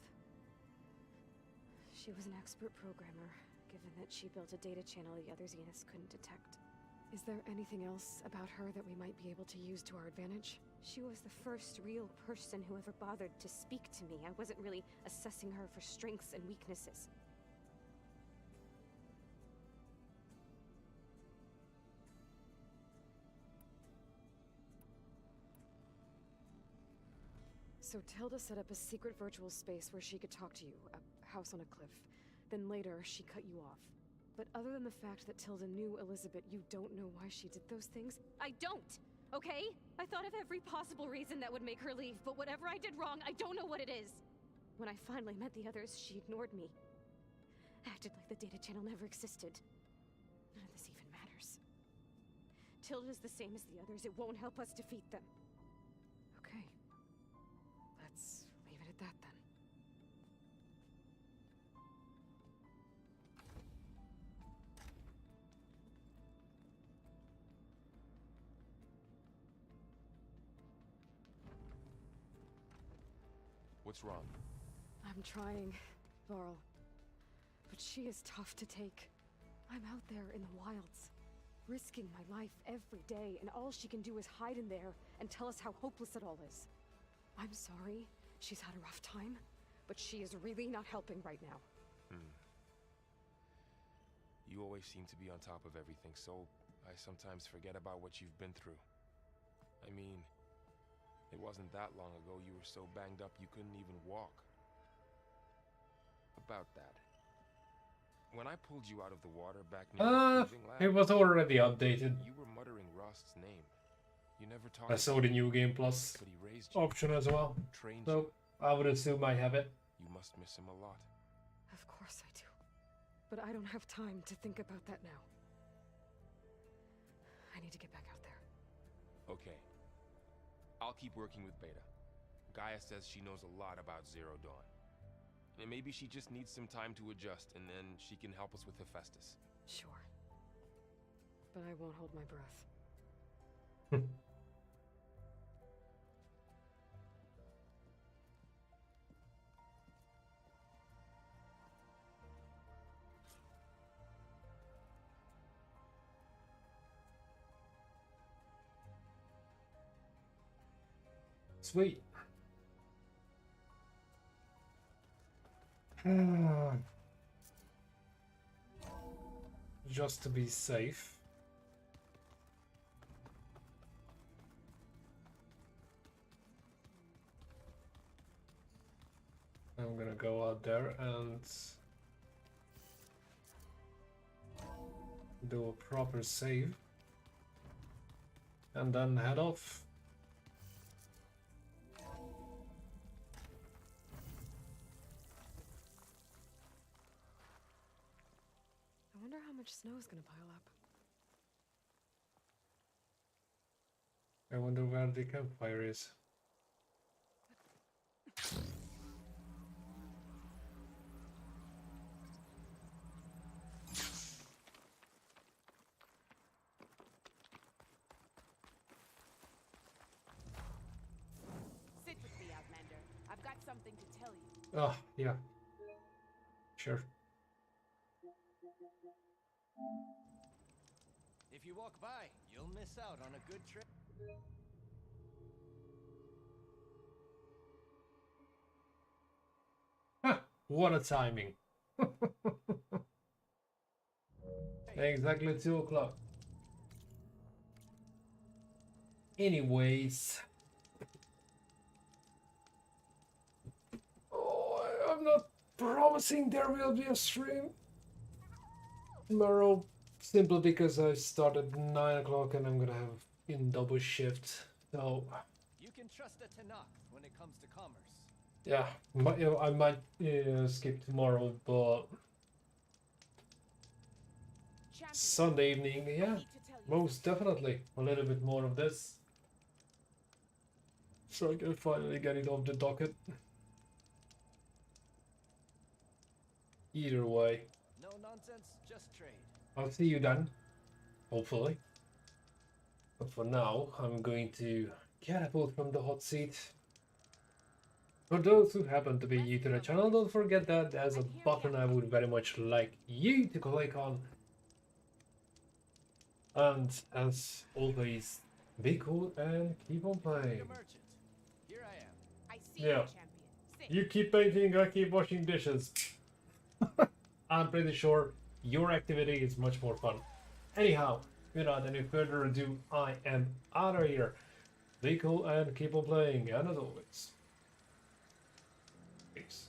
she was an expert programmer, given that she built a data channel the other Zeniths couldn't detect. Is there anything else about her that we might be able to use to our advantage? She was the first real person who ever bothered to speak to me. I wasn't really assessing her for strengths and weaknesses. So Tilda set up a secret virtual space where she could talk to you, a house on a cliff. Then later, she cut you off. But other than the fact that Tilda knew Elizabeth, you don't know why she did those things? I don't! Okay? I thought of every possible reason that would make her leave, but whatever I did wrong, I don't know what it is. When I finally met the others, she ignored me. Acted like the data channel never existed. None of this even matters. Tilda's the same as the others. It won't help us defeat them. Okay. Let's leave it at that then. What's wrong? I'm trying, Varl. But she is tough to take. I'm out there in the wilds, risking my life every day, and all she can do is hide in there and tell us how hopeless it all is. I'm sorry, she's had a rough time, but she is really not helping right now. You always seem to be on top of everything, so I sometimes forget about what you've been through. I mean, it wasn't that long ago you were so banged up you couldn't even walk. About that. When I pulled you out of the water back near the proving lab, it was already updated. you were muttering Rost's name. You never talked. I saw the new game plus but he raised you, option as well. trained So I would assume I have it. you. You must miss him a lot. Of course I do. But I don't have time to think about that now. I need to get back out there. Okay. I'll keep working with Beta. Gaia says she knows a lot about Zero Dawn. And maybe she just needs some time to adjust, and then she can help us with Hephaestus. Sure. But I won't hold my breath. Sweet. Just to be safe. I'm gonna go out there and do a proper save and then head off. I wonder how much snow is gonna pile up. I wonder where the campfire is. Sit with me, Outlander. I've got something to tell you. Oh, yeah. Sure. If you walk by, you'll miss out on a good trip. What a timing. Exactly 2 o'clock. Anyways. Oh, I'm not promising there will be a stream tomorrow, simply because I started 9 o'clock and I'm gonna have in double shift. So You can trust a Tanakh when it comes to commerce. yeah, I might skip tomorrow, but Sunday evening, yeah, most definitely a little bit more of this, so I can finally get it off the docket. Either way, No nonsense, just trade. I'll see you then, hopefully. But for now, I'm going to catapult from the hot seat. For those who happen to be new to the channel, don't forget that there's a button I would very much like you to click on. And as always, be cool and keep on playing. Here I am. I see Yeah. you, champion. Sit. You keep painting, I keep washing dishes. I'm pretty sure your activity is much more fun. Anyhow, without any further ado, I am out of here. Be cool and keep on playing, and as always, peace.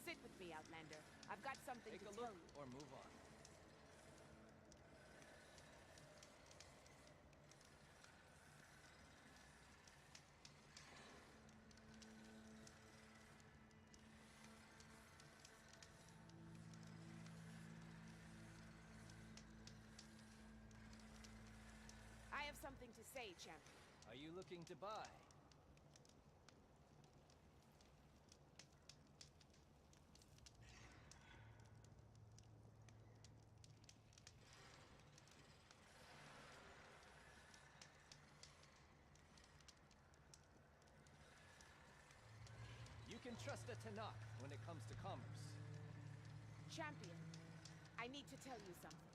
Sit with me, Outlander. I've got something Take to a tell look you. or move on. I have something to say, champion. Are you looking to buy? You can trust a Tanakh when it comes to commerce. Champion, I need to tell you something.